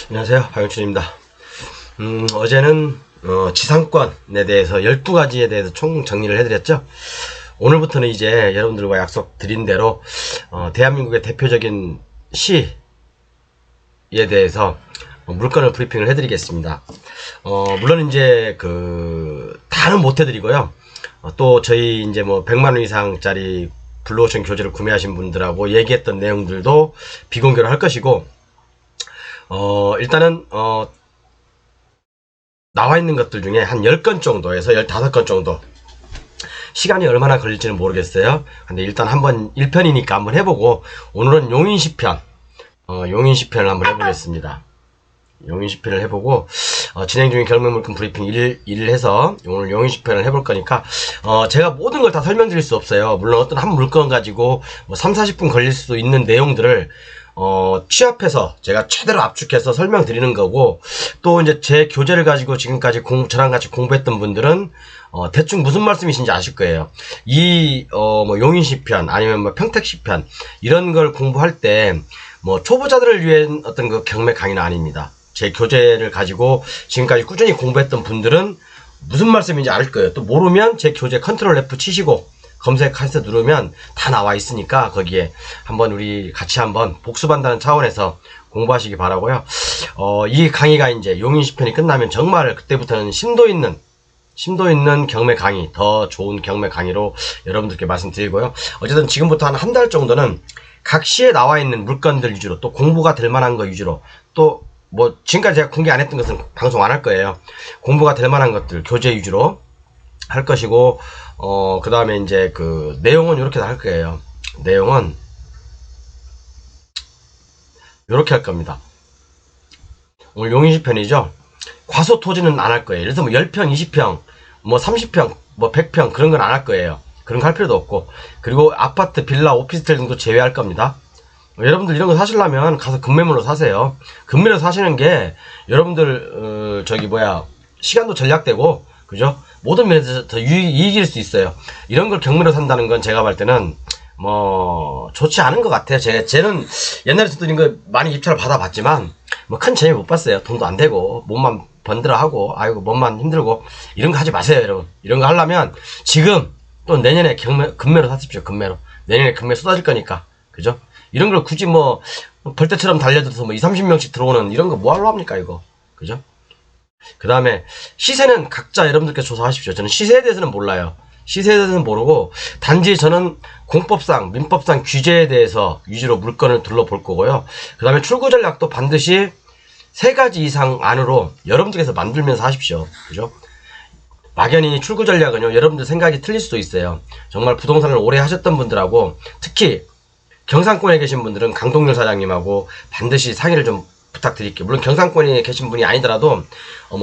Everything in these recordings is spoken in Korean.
안녕하세요, 박영춘입니다. 어제는 지상권에 대해서 12가지에 대해서 총 정리를 해드렸죠. 오늘부터는 이제 여러분들과 약속드린 대로 대한민국의 대표적인 시에 대해서 물건을 브리핑을 해드리겠습니다. 물론 이제 다는 못 해드리고요. 또 저희 이제 100만원 이상짜리 블루오션 교재를 구매하신 분들하고 얘기했던 내용들도 비공개로 할 것이고, 일단은 나와 있는 것들 중에 한 10건 정도에서 15건 정도, 시간이 얼마나 걸릴지는 모르겠어요. 근데 일단 한번 1편이니까 한번 해보고, 오늘은 용인시편, 용인시편을 한번 해보겠습니다. 용인시편을 해보고, 진행 중인 경매물건 브리핑 1을 해서 오늘 용인시편을 해볼 거니까, 제가 모든 걸 다 설명드릴 수 없어요. 물론 어떤 한 물건 가지고 3, 40분 걸릴 수도 있는 내용들을 취합해서 제가 최대로 압축해서 설명드리는 거고, 또 이제 제 교재를 가지고 지금까지 저랑 같이 공부했던 분들은 대충 무슨 말씀이신지 아실 거예요. 이 용인시편 아니면 평택시편 이런 걸 공부할 때 초보자들을 위한 어떤 경매 강의는 아닙니다. 제 교재를 가지고 지금까지 꾸준히 공부했던 분들은 무슨 말씀인지 알 거예요. 또 모르면 제 교재 컨트롤 F 치시고 검색해서 누르면 다 나와 있으니까 거기에 한번 우리 같이 한번 복습한다는 차원에서 공부하시기 바라고요. 이 강의가 이제 용인시편이 끝나면 정말 그때부터는 심도 있는 경매 강의, 더 좋은 경매 강의로 여러분들께 말씀드리고요. 어쨌든 지금부터 한 달 정도는 각 시에 나와 있는 물건들 위주로, 또 공부가 될 만한 거 위주로, 또 지금까지 제가 공개 안 했던 것은 방송 안 할 거예요. 공부가 될 만한 것들 교재 위주로 할 것이고, 그 다음에 이제 내용은 이렇게 할 거예요. 내용은 이렇게 할 겁니다. 오늘 용인시편이죠. 과소토지는 안 할 거예요. 그래서 10평, 20평, 30평, 100평 그런 건 안 할 거예요. 그런 거 할 필요도 없고, 그리고 아파트, 빌라, 오피스텔 등도 제외할 겁니다. 여러분들 이런 거 사시려면 가서 급매물로 사세요. 급매로 사시는 게 여러분들 시간도 절약되고, 그죠? 모든 면에서 더 이익일 수 있어요. 이런 걸 경매로 산다는 건 제가 볼 때는 좋지 않은 것 같아요. 쟤는 옛날에 저도 이런 거 많이 입찰을 받아봤지만 큰 재미 못 봤어요. 돈도 안 되고 몸만 번들어 하고, 아이고 몸만 힘들고, 이런 거 하지 마세요, 여러분. 이런 거 하려면 지금 또 내년에 급매로 사십시오. 급매로. 내년에 급매 쏟아질 거니까, 그죠? 이런 걸 굳이 벌떼처럼 달려들어서 20, 30명씩 들어오는 이런 거 뭐하러 합니까, 이거? 그죠? 그 다음에 시세는 각자 여러분들께서 조사하십시오. 저는 시세에 대해서는 몰라요. 시세에 대해서는 모르고, 단지 저는 공법상, 민법상 규제에 대해서 위주로 물건을 둘러볼 거고요. 그 다음에 출구 전략도 반드시 3가지 이상 안으로 여러분들께서 만들면서 하십시오. 그죠? 막연히 출구 전략은요, 여러분들 생각이 틀릴 수도 있어요. 정말 부동산을 오래 하셨던 분들하고, 특히 경상권에 계신 분들은 강동률 사장님하고 반드시 상의를 좀 부탁드릴게요. 물론 경상권에 계신 분이 아니더라도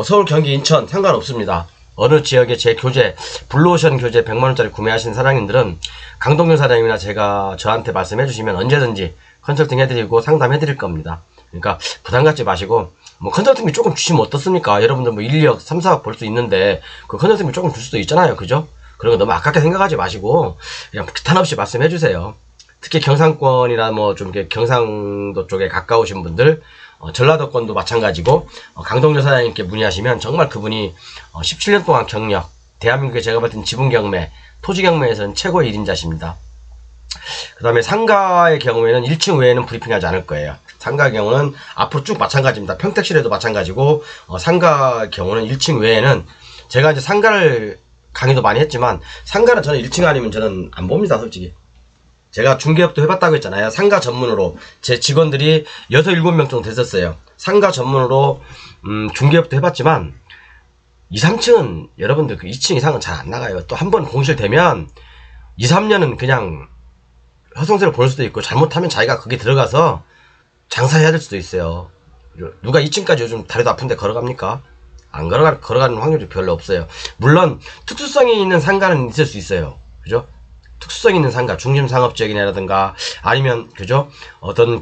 서울, 경기, 인천 상관없습니다. 어느 지역에 제 교재, 블루오션 교재 100만원짜리 구매하신 사장님들은 강동률 사장님이나 저한테 말씀해 주시면 언제든지 컨설팅 해드리고 상담해드릴 겁니다. 그러니까 부담 갖지 마시고, 컨설팅비 조금 주시면 어떻습니까? 여러분들 1, 2억, 3, 4억 벌 수 있는데 그 컨설팅비 조금 줄 수도 있잖아요. 그죠? 그런 거 너무 아깝게 생각하지 마시고 그냥 규탄 없이 말씀해 주세요. 특히 경상권이나 좀 이렇게 경상도 쪽에 가까우신 분들, 전라도권도 마찬가지고, 강동률 사장님께 문의하시면 정말 그분이 17년 동안 경력, 대한민국에 제가 봤을 땐 지분 경매, 토지 경매에서는 최고의 1인자십니다. 그 다음에 상가의 경우에는 1층 외에는 브리핑하지 않을 거예요. 상가 경우는 앞으로 쭉 마찬가지입니다. 평택시에도 마찬가지고, 상가 경우는 1층 외에는, 제가 이제 상가를 강의도 많이 했지만 상가는 저는 1층 아니면 저는 안 봅니다, 솔직히. 제가 중개업도 해봤다고 했잖아요. 상가 전문으로 제 직원들이 6, 7명 정도 됐었어요. 상가 전문으로 중개업도 해봤지만 2, 3층은 여러분들 2층 이상은 잘 안 나가요. 또 한 번 공실되면 2, 3년은 그냥 허송세를 볼 수도 있고, 잘못하면 자기가 거기 들어가서 장사해야 될 수도 있어요. 누가 2층까지 요즘 다리도 아픈데 걸어갑니까? 안 걸어가는 확률이 별로 없어요. 물론 특수성이 있는 상가는 있을 수 있어요. 그죠? 특수성 있는 상가, 중심 상업지역이라든가 아니면, 그죠? 어떤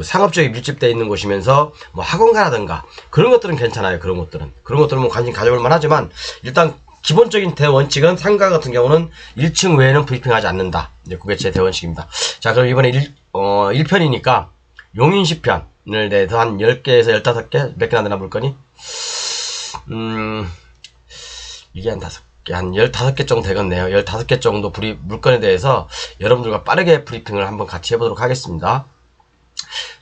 상업지역이 밀집되어 있는 곳이면서 학원가라든가 그런 것들은 괜찮아요. 그런 것들은 관심 가져볼 만하지만, 일단 기본적인 대원칙은 상가 같은 경우는 1층 외에는 브리핑하지 않는다. 이제 그게 제 대원칙입니다. 자, 그럼 이번에 1편이니까 용인시편, 대해서 한 10개에서 15개? 몇 개나 되나 물건이? 이게 한 5개, 한 15개 정도 되겠네요. 15개 정도 물건에 대해서 여러분들과 빠르게 브리핑을 한번 같이 해보도록 하겠습니다.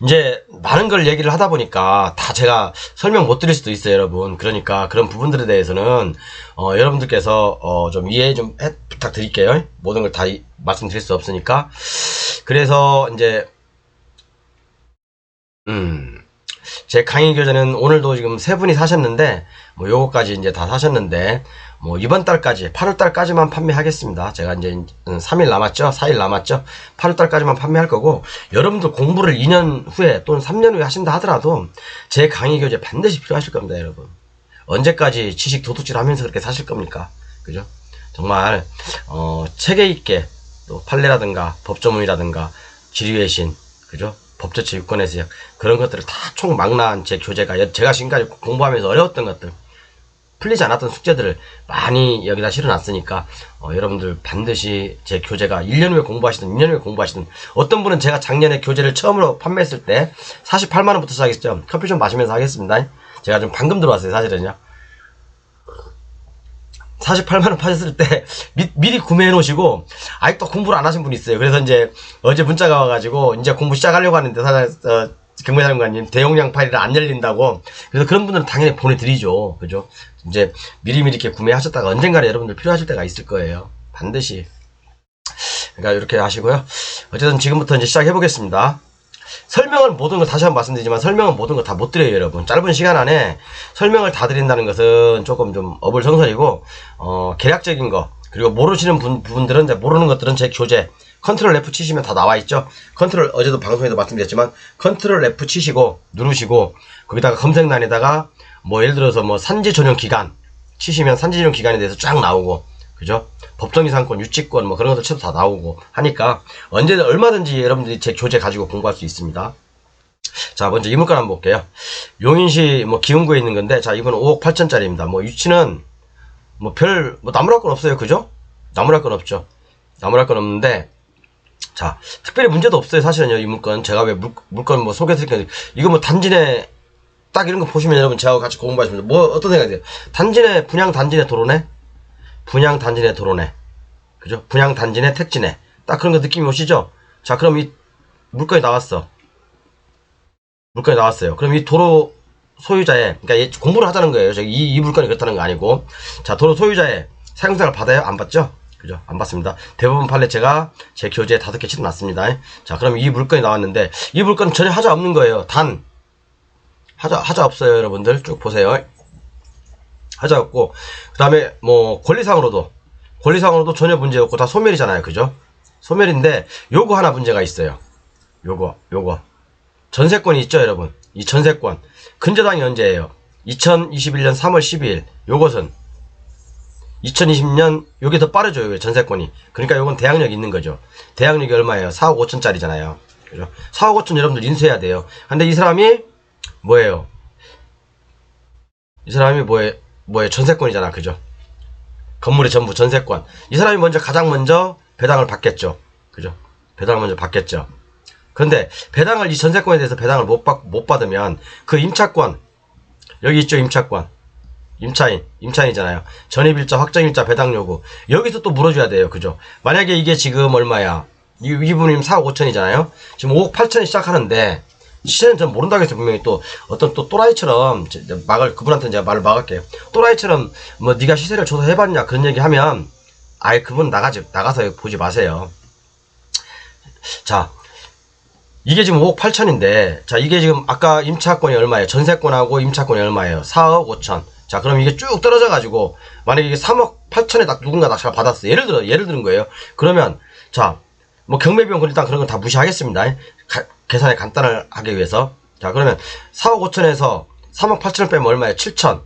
이제 많은 걸 얘기를 하다 보니까 다 제가 설명 못 드릴 수도 있어요, 여러분. 그러니까 그런 부분들에 대해서는 여러분들께서 좀 이해 좀 부탁드릴게요. 모든 걸 다 말씀드릴 수 없으니까. 그래서 이제 제 강의 교재는 오늘도 지금 3분이 사셨는데 뭐 요거까지 이제 다 사셨는데 뭐 이번 달까지 8월 달까지만 판매하겠습니다. 제가 이제 3일 남았죠, 4일 남았죠. 8월 달까지만 판매할 거고, 여러분들 공부를 2년 후에 또는 3년 후에 하신다 하더라도 제 강의 교재 반드시 필요하실 겁니다, 여러분. 언제까지 지식 도둑질 하면서 그렇게 사실 겁니까? 그죠? 정말 체계 있게 또 판례라든가 법조문이라든가 지리의 신, 그죠? 법조체 유권의 역 그런 것들을 다 총망라한 제 교재가, 제가 지금까지 공부하면서 어려웠던 것들, 풀리지 않았던 숙제들을 많이 여기다 실어놨으니까 여러분들 반드시 제 교재가 1년 후에 공부하시든 2년 후에 공부하시든, 어떤 분은 제가 작년에 교재를 처음으로 판매했을 때 48만원부터 시작했죠. 커피 좀 마시면서 하겠습니다. 제가 좀 방금 들어왔어요, 사실은요. 48만원 파셨을 때 미리 구매해 놓으시고 아직도 공부를 안 하신 분이 있어요. 그래서 이제 어제 문자가 와가지고 이제 공부 시작하려고 하는데 경매사령관님 대용량 파일이 안 열린다고. 그래서 그런 분들은 당연히 보내드리죠. 그죠? 이제 미리미리 이렇게 구매하셨다가 언젠가는 여러분들 필요하실 때가 있을 거예요. 반드시. 그러니까 이렇게 하시고요. 어쨌든 지금부터 이제 시작해 보겠습니다. 설명은 모든 걸 다시 한번 말씀드리지만 설명은 모든 거 다 못 드려요, 여러분. 짧은 시간 안에 설명을 다 드린다는 것은 조금 좀 어불성설이고, 계략적인 거, 그리고 모르시는 부분들은, 이제 모르는 것들은 제 교재 컨트롤 F 치시면 다 나와 있죠. 어제도 방송에도 말씀드렸지만 컨트롤 F 치시고 누르시고 거기다가 검색란에다가 뭐 예를 들어서 뭐 산지 전용 기간 치시면 산지 전용 기간에 대해서 쫙 나오고, 그죠? 법정이상권, 유치권 뭐 그런 것들 쳐도 다 나오고 하니까 언제든 얼마든지 여러분들이 제 교재 가지고 공부할 수 있습니다. 자, 먼저 이 물건 한번 볼게요. 용인시 뭐 기흥구에 있는 건데, 자, 이건 5억 8천짜리입니다. 뭐 유치는 뭐 나무랄 건 없어요, 그죠? 나무랄 건 없죠. 나무랄 건 없는데, 자, 특별히 문제도 없어요, 사실은요. 이 물건 제가 왜 물건 뭐 소개해드릴게요. 이거 뭐 단지내 딱 이런 거 보시면 여러분 저하고 같이 공부하시면 뭐 어떤 생각이 드세요? 단지내, 분양 단지내 도로네, 분양 단지내 도로네, 그죠? 분양 단지내 택지내, 딱 그런 거 느낌이 오시죠? 자, 그럼 이 물건이 나왔어. 물건이 나왔어요. 그럼 이 도로 소유자의, 그러니까 공부를 하자는 거예요. 이 물건이 그렇다는 거 아니고. 자, 도로 소유자의 사용자를 받아요? 안 받죠? 그죠? 안 받습니다. 대부분 판례 제가 제 교재에 5개 칠해놨습니다. 자, 그럼 이 물건이 나왔는데, 이 물건은 전혀 하자 없는 거예요. 하자 없어요, 여러분들. 쭉 보세요. 하자 없고, 그 다음에 뭐 권리상으로도 전혀 문제 없고 다 소멸이잖아요, 그죠? 소멸인데 요거 하나 문제가 있어요. 요거 전세권이 있죠, 여러분. 이 전세권 근저당이 언제예요? 2021년 3월 12일. 요것은 2020년 요게 더 빠르죠, 요 전세권이. 그러니까 요건 대항력이 있는 거죠. 대항력이 얼마예요? 4억 5천짜리잖아요. 그죠? 4억 5천 여러분들 인수해야 돼요. 근데 이 사람이 뭐예요? 이 사람이 뭐예요? 전세권이잖아, 그죠? 건물의 전부 전세권. 이 사람이 가장 먼저 배당을 받겠죠, 그죠? 배당을 먼저 받겠죠. 그런데 배당을, 이 전세권에 대해서 배당을 못 받으면 그 임차권, 여기 있죠, 임차권. 임차인이잖아요. 전입일자, 확정일자, 배당 요구. 여기서 또 물어줘야 돼요, 그죠? 만약에 이게 지금 얼마야? 이분이 4억 5천이잖아요? 지금 5억 8천에 시작하는데, 시세는 전 모른다고 해서 분명히 또 어떤 또 또라이처럼 그분한테 제가 말을 막을게요. 또라이처럼 뭐 네가 시세를 조사해봤냐 그런 얘기 하면 아예 그분 나가서 보지 마세요. 자, 이게 지금 5억 8천인데, 자, 이게 지금 아까 임차권이 얼마예요? 전세권하고 임차권이 얼마예요? 4억 5천. 자, 그럼 이게 쭉 떨어져가지고 만약에 이게 3억 8천에 누군가 낙찰을 받았어. 예를 들은 거예요. 그러면 자, 뭐 경매비용 일단 그런 건 다 무시하겠습니다. 계산에 간단하게 위해서. 자, 그러면 4억 5천에서 3억 8천을 빼면 얼마예요? 7천.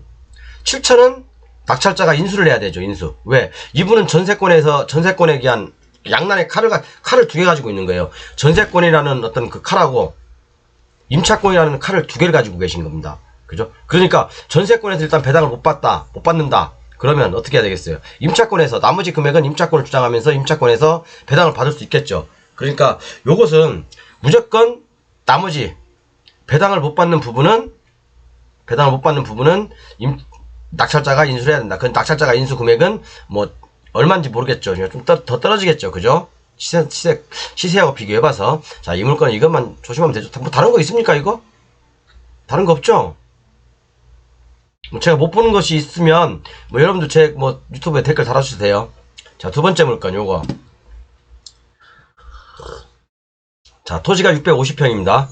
7천은 낙찰자가 인수를 해야 되죠, 인수. 왜? 이분은 전세권에 기한 양날의 칼을 2개 가지고 있는 거예요. 전세권이라는 어떤 그 칼하고 임차권이라는 칼을 2개를 가지고 계신 겁니다. 그죠? 그러니까 전세권에서 일단 배당을 못 받는다. 그러면 어떻게 해야 되겠어요? 임차권에서, 나머지 금액은 임차권을 주장하면서 임차권에서 배당을 받을 수 있겠죠. 그러니까 요것은 무조건 나머지 배당을 못 받는 부분은 낙찰자가 인수를 해야 된다. 그 낙찰자가 인수 금액은 뭐 얼마인지 모르겠죠. 좀 더 떨어지겠죠. 그죠? 시세하고 비교해봐서. 자, 이 물건 이것만 조심하면 되죠. 뭐 다른 거 있습니까, 이거? 다른 거 없죠? 뭐 제가 못 보는 것이 있으면, 뭐 여러분들 제 뭐 유튜브에 댓글 달아주세요. 자, 두 번째 물건 요거. 자, 토지가 650평입니다.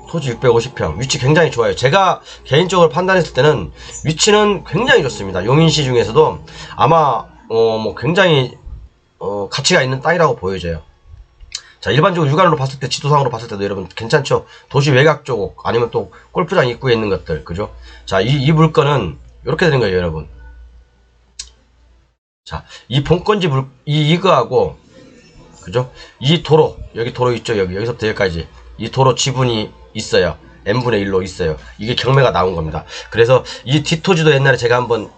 토지 650평. 위치 굉장히 좋아요. 제가 개인적으로 판단했을 때는 위치는 굉장히 좋습니다. 용인시 중에서도 아마, 뭐 굉장히, 가치가 있는 땅이라고 보여져요. 자, 일반적으로 육안으로 봤을 때, 지도상으로 봤을 때도 여러분 괜찮죠? 도시 외곽 쪽, 아니면 또 골프장 입구에 있는 것들, 그죠? 자, 이 물건은 이렇게 되는 거예요, 여러분. 자, 이 본건지 이거하고, 그죠? 이 도로, 여기 도로 있죠? 여기서부터 여기까지. 이 도로 지분이 있어요. n분의 1로 있어요. 이게 경매가 나온 겁니다. 그래서 이 뒷토지도 옛날에 제가 한번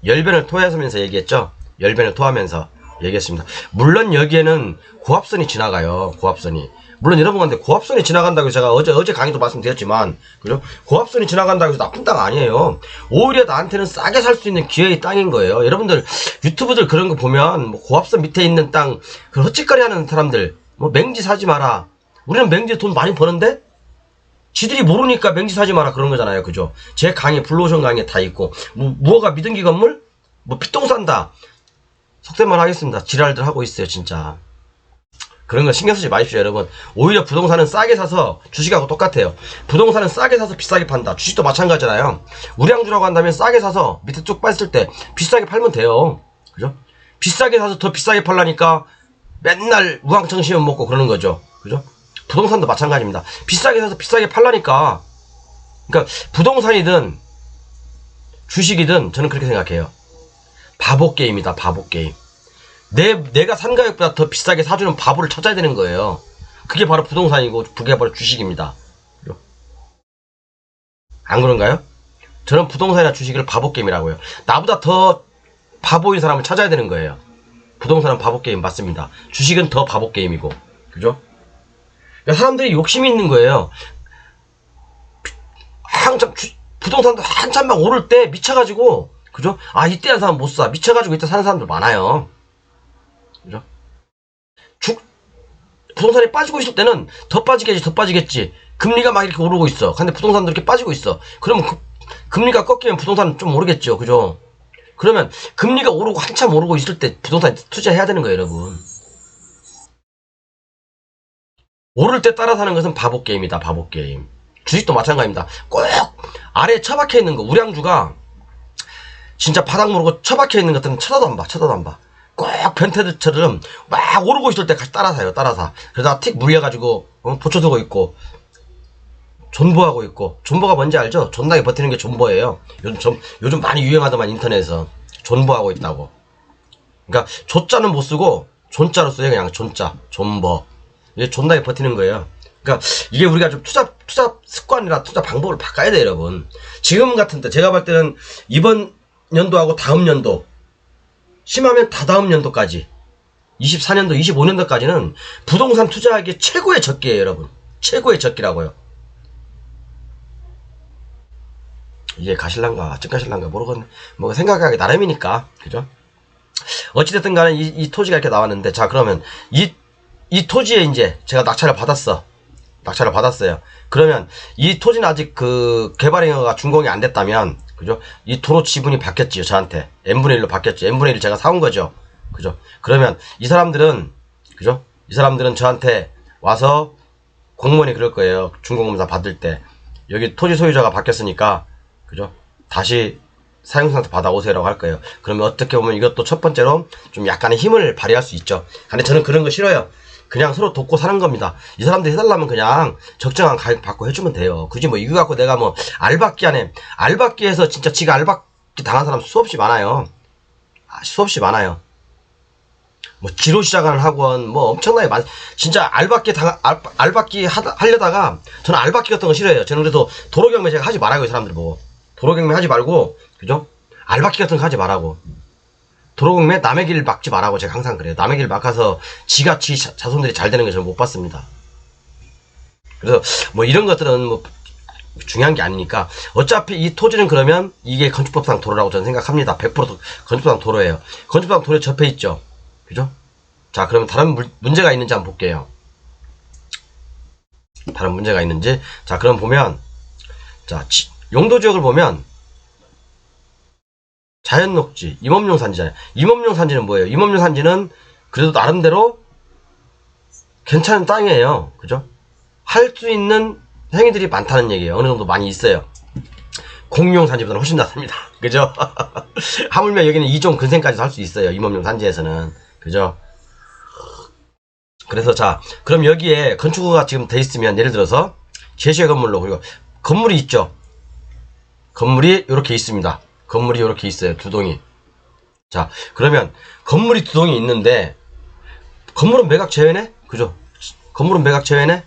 열변을 토하면서 얘기했죠? 열변을 토하면서 얘기했습니다. 물론 여기에는 고압선이 지나가요. 고압선이. 물론 여러분한테 고압선이 지나간다고 해서 제가 어제 강의도 말씀드렸지만, 그죠? 고압선이 지나간다고 해서 나쁜 땅 아니에요. 오히려 나한테는 싸게 살 수 있는 기회의 땅인 거예요. 여러분들 유튜브들 그런 거 보면 뭐 고압선 밑에 있는 땅, 그 헛짓거리 하는 사람들, 뭐 맹지 사지 마라. 우리는 맹지 돈 많이 버는데? 지들이 모르니까 맹지 사지 마라 그런 거잖아요. 그죠? 제 강의, 블루오션 강의에 다 있고, 무허가 미등기 건물? 뭐 핏똥 산다. 속된말 하겠습니다. 지랄들 하고 있어요, 진짜. 그런 거 신경 쓰지 마십시오, 여러분. 오히려 부동산은 싸게 사서 주식하고 똑같아요. 부동산은 싸게 사서 비싸게 판다. 주식도 마찬가지잖아요. 우량주라고 한다면 싸게 사서 밑에 쭉 빠졌을 때 비싸게 팔면 돼요. 그죠? 비싸게 사서 더 비싸게 팔라니까 맨날 우왕청심은 먹고 그러는 거죠. 그죠? 부동산도 마찬가지입니다. 비싸게 사서 비싸게 팔라니까. 그러니까 부동산이든 주식이든 저는 그렇게 생각해요. 바보 게임이다, 바보 게임. 내가 산 가격보다 더 비싸게 사주는 바보를 찾아야 되는 거예요. 그게 바로 부동산이고, 그게 바로 주식입니다. 안 그런가요? 저는 부동산이나 주식을 바보 게임이라고요. 나보다 더 바보인 사람을 찾아야 되는 거예요. 부동산은 바보 게임 맞습니다. 주식은 더 바보 게임이고, 그죠? 그러니까 사람들이 욕심이 있는 거예요. 부동산도 한참 막 오를 때 미쳐가지고, 그죠? 아, 이때 한 사람 못 사. 미쳐가지고 이때 사는 사람들 많아요. 그죠? 부동산이 빠지고 있을 때는 더 빠지겠지. 금리가 막 이렇게 오르고 있어. 근데 부동산도 이렇게 빠지고 있어. 그러면 금리가 꺾이면 부동산은 좀 오르겠죠. 그죠? 그러면 금리가 오르고 한참 오르고 있을 때 부동산 투자해야 되는 거예요, 여러분. 오를 때 따라 사는 것은 바보 게임이다, 바보 게임. 주식도 마찬가지입니다. 꼭 아래에 처박혀 있는 거, 우량주가 진짜 바닥 모르고 처박혀 있는 것들은 쳐다도 안 봐. 꼭 변태들처럼 막 오르고 있을 때 같이 따라 사요, 따라 사. 그러다가 틱 물려가지고, 도쳐서고 있고, 존버하고 있고. 존버가 뭔지 알죠? 존나게 버티는 게 존버예요. 요즘 많이 유행하더만 인터넷에서. 존버하고 있다고. 그러니까, 조자는 못 쓰고, 존자로 써요, 그냥 존자. 존버. 이게 존나게 버티는 거예요. 그러니까, 이게 우리가 좀 투자 습관이나 투자 방법을 바꿔야 돼요, 여러분. 지금 같은 때, 제가 볼 때는 이번 연도하고 다음 연도, 심하면 다다음 연도까지 24년도 25년도까지는 부동산 투자하기 최고의 적기예요, 여러분. 최고의 적기라고요. 이게 가실란가 어ጭ 가실란가 모르겠네. 뭐 생각하기 나름이니까. 그죠? 어찌됐든 간에 이 토지가 이렇게 나왔는데, 자, 그러면 이 토지에 이제 제가 낙찰을 받았어요. 그러면 이 토지는 아직 그 개발행위가 준공이 안 됐다면, 그죠? 이 도로 지분이 바뀌었지요, 저한테. n분의 1로 바뀌었죠. n분의 1을 제가 사온 거죠. 그죠? 그러면 이 사람들은, 그죠? 이 사람들은 저한테 와서 공무원이 그럴 거예요. 준공검사 받을 때. 여기 토지 소유자가 바뀌었으니까, 그죠? 다시 사용승낙서 받아오세요라고 할 거예요. 그러면 어떻게 보면 이것도 첫 번째로 좀 약간의 힘을 발휘할 수 있죠. 근데 저는 그런 거 싫어요. 그냥 서로 돕고 사는 겁니다. 이 사람들 해달라면 그냥 적정한 가격 받고 해주면 돼요. 굳이 뭐 이거 갖고 내가 뭐 알박기해서 진짜 지가 알박기 당한 사람 수없이 많아요. 수없이 많아요. 뭐 지로 시작하는 학원 뭐 엄청나게 진짜 알박기 하려다가 저는 알박기 같은 거 싫어해요. 저는 그래서 도로경매 제가 하지 말라고, 이 사람들 보고. 도로경매 하지 말고, 그죠? 알박기 같은 거 하지 말라고. 도로경매 남의 길 막지 말라고 제가 항상 그래요. 남의 길 막아서 지같이 자손들이 잘 되는 거 저는 못 봤습니다. 그래서 뭐 이런 것들은 뭐 중요한 게 아니니까 어차피 이 토지는 그러면 이게 건축법상 도로라고 저는 생각합니다. 100% 건축법상 도로예요. 건축법상 도로에 접해 있죠. 그죠? 자, 그러면 다른 문제가 있는지 한번 볼게요. 다른 문제가 있는지. 자, 그럼 보면 자, 용도지역을 보면 자연녹지, 임업용 산지잖아요. 임업용 산지는 뭐예요? 임업용 산지는 그래도 나름대로 괜찮은 땅이에요. 그죠? 할 수 있는 행위들이 많다는 얘기예요. 어느 정도 많이 있어요. 공유용 산지보다는 훨씬 낫습니다. 그죠? 하물며 여기는 2종 근생까지도 할 수 있어요. 임업용 산지에서는. 그죠? 그래서 자, 그럼 여기에 건축허가 지금 돼 있으면 예를 들어서 제시의 건물로, 그리고 건물이 있죠. 건물이 이렇게 있습니다. 건물이 이렇게 있어요. 두 동이. 자, 그러면 건물이 두 동이 있는데 건물은 매각 제외네? 그죠? 건물은 매각 제외네?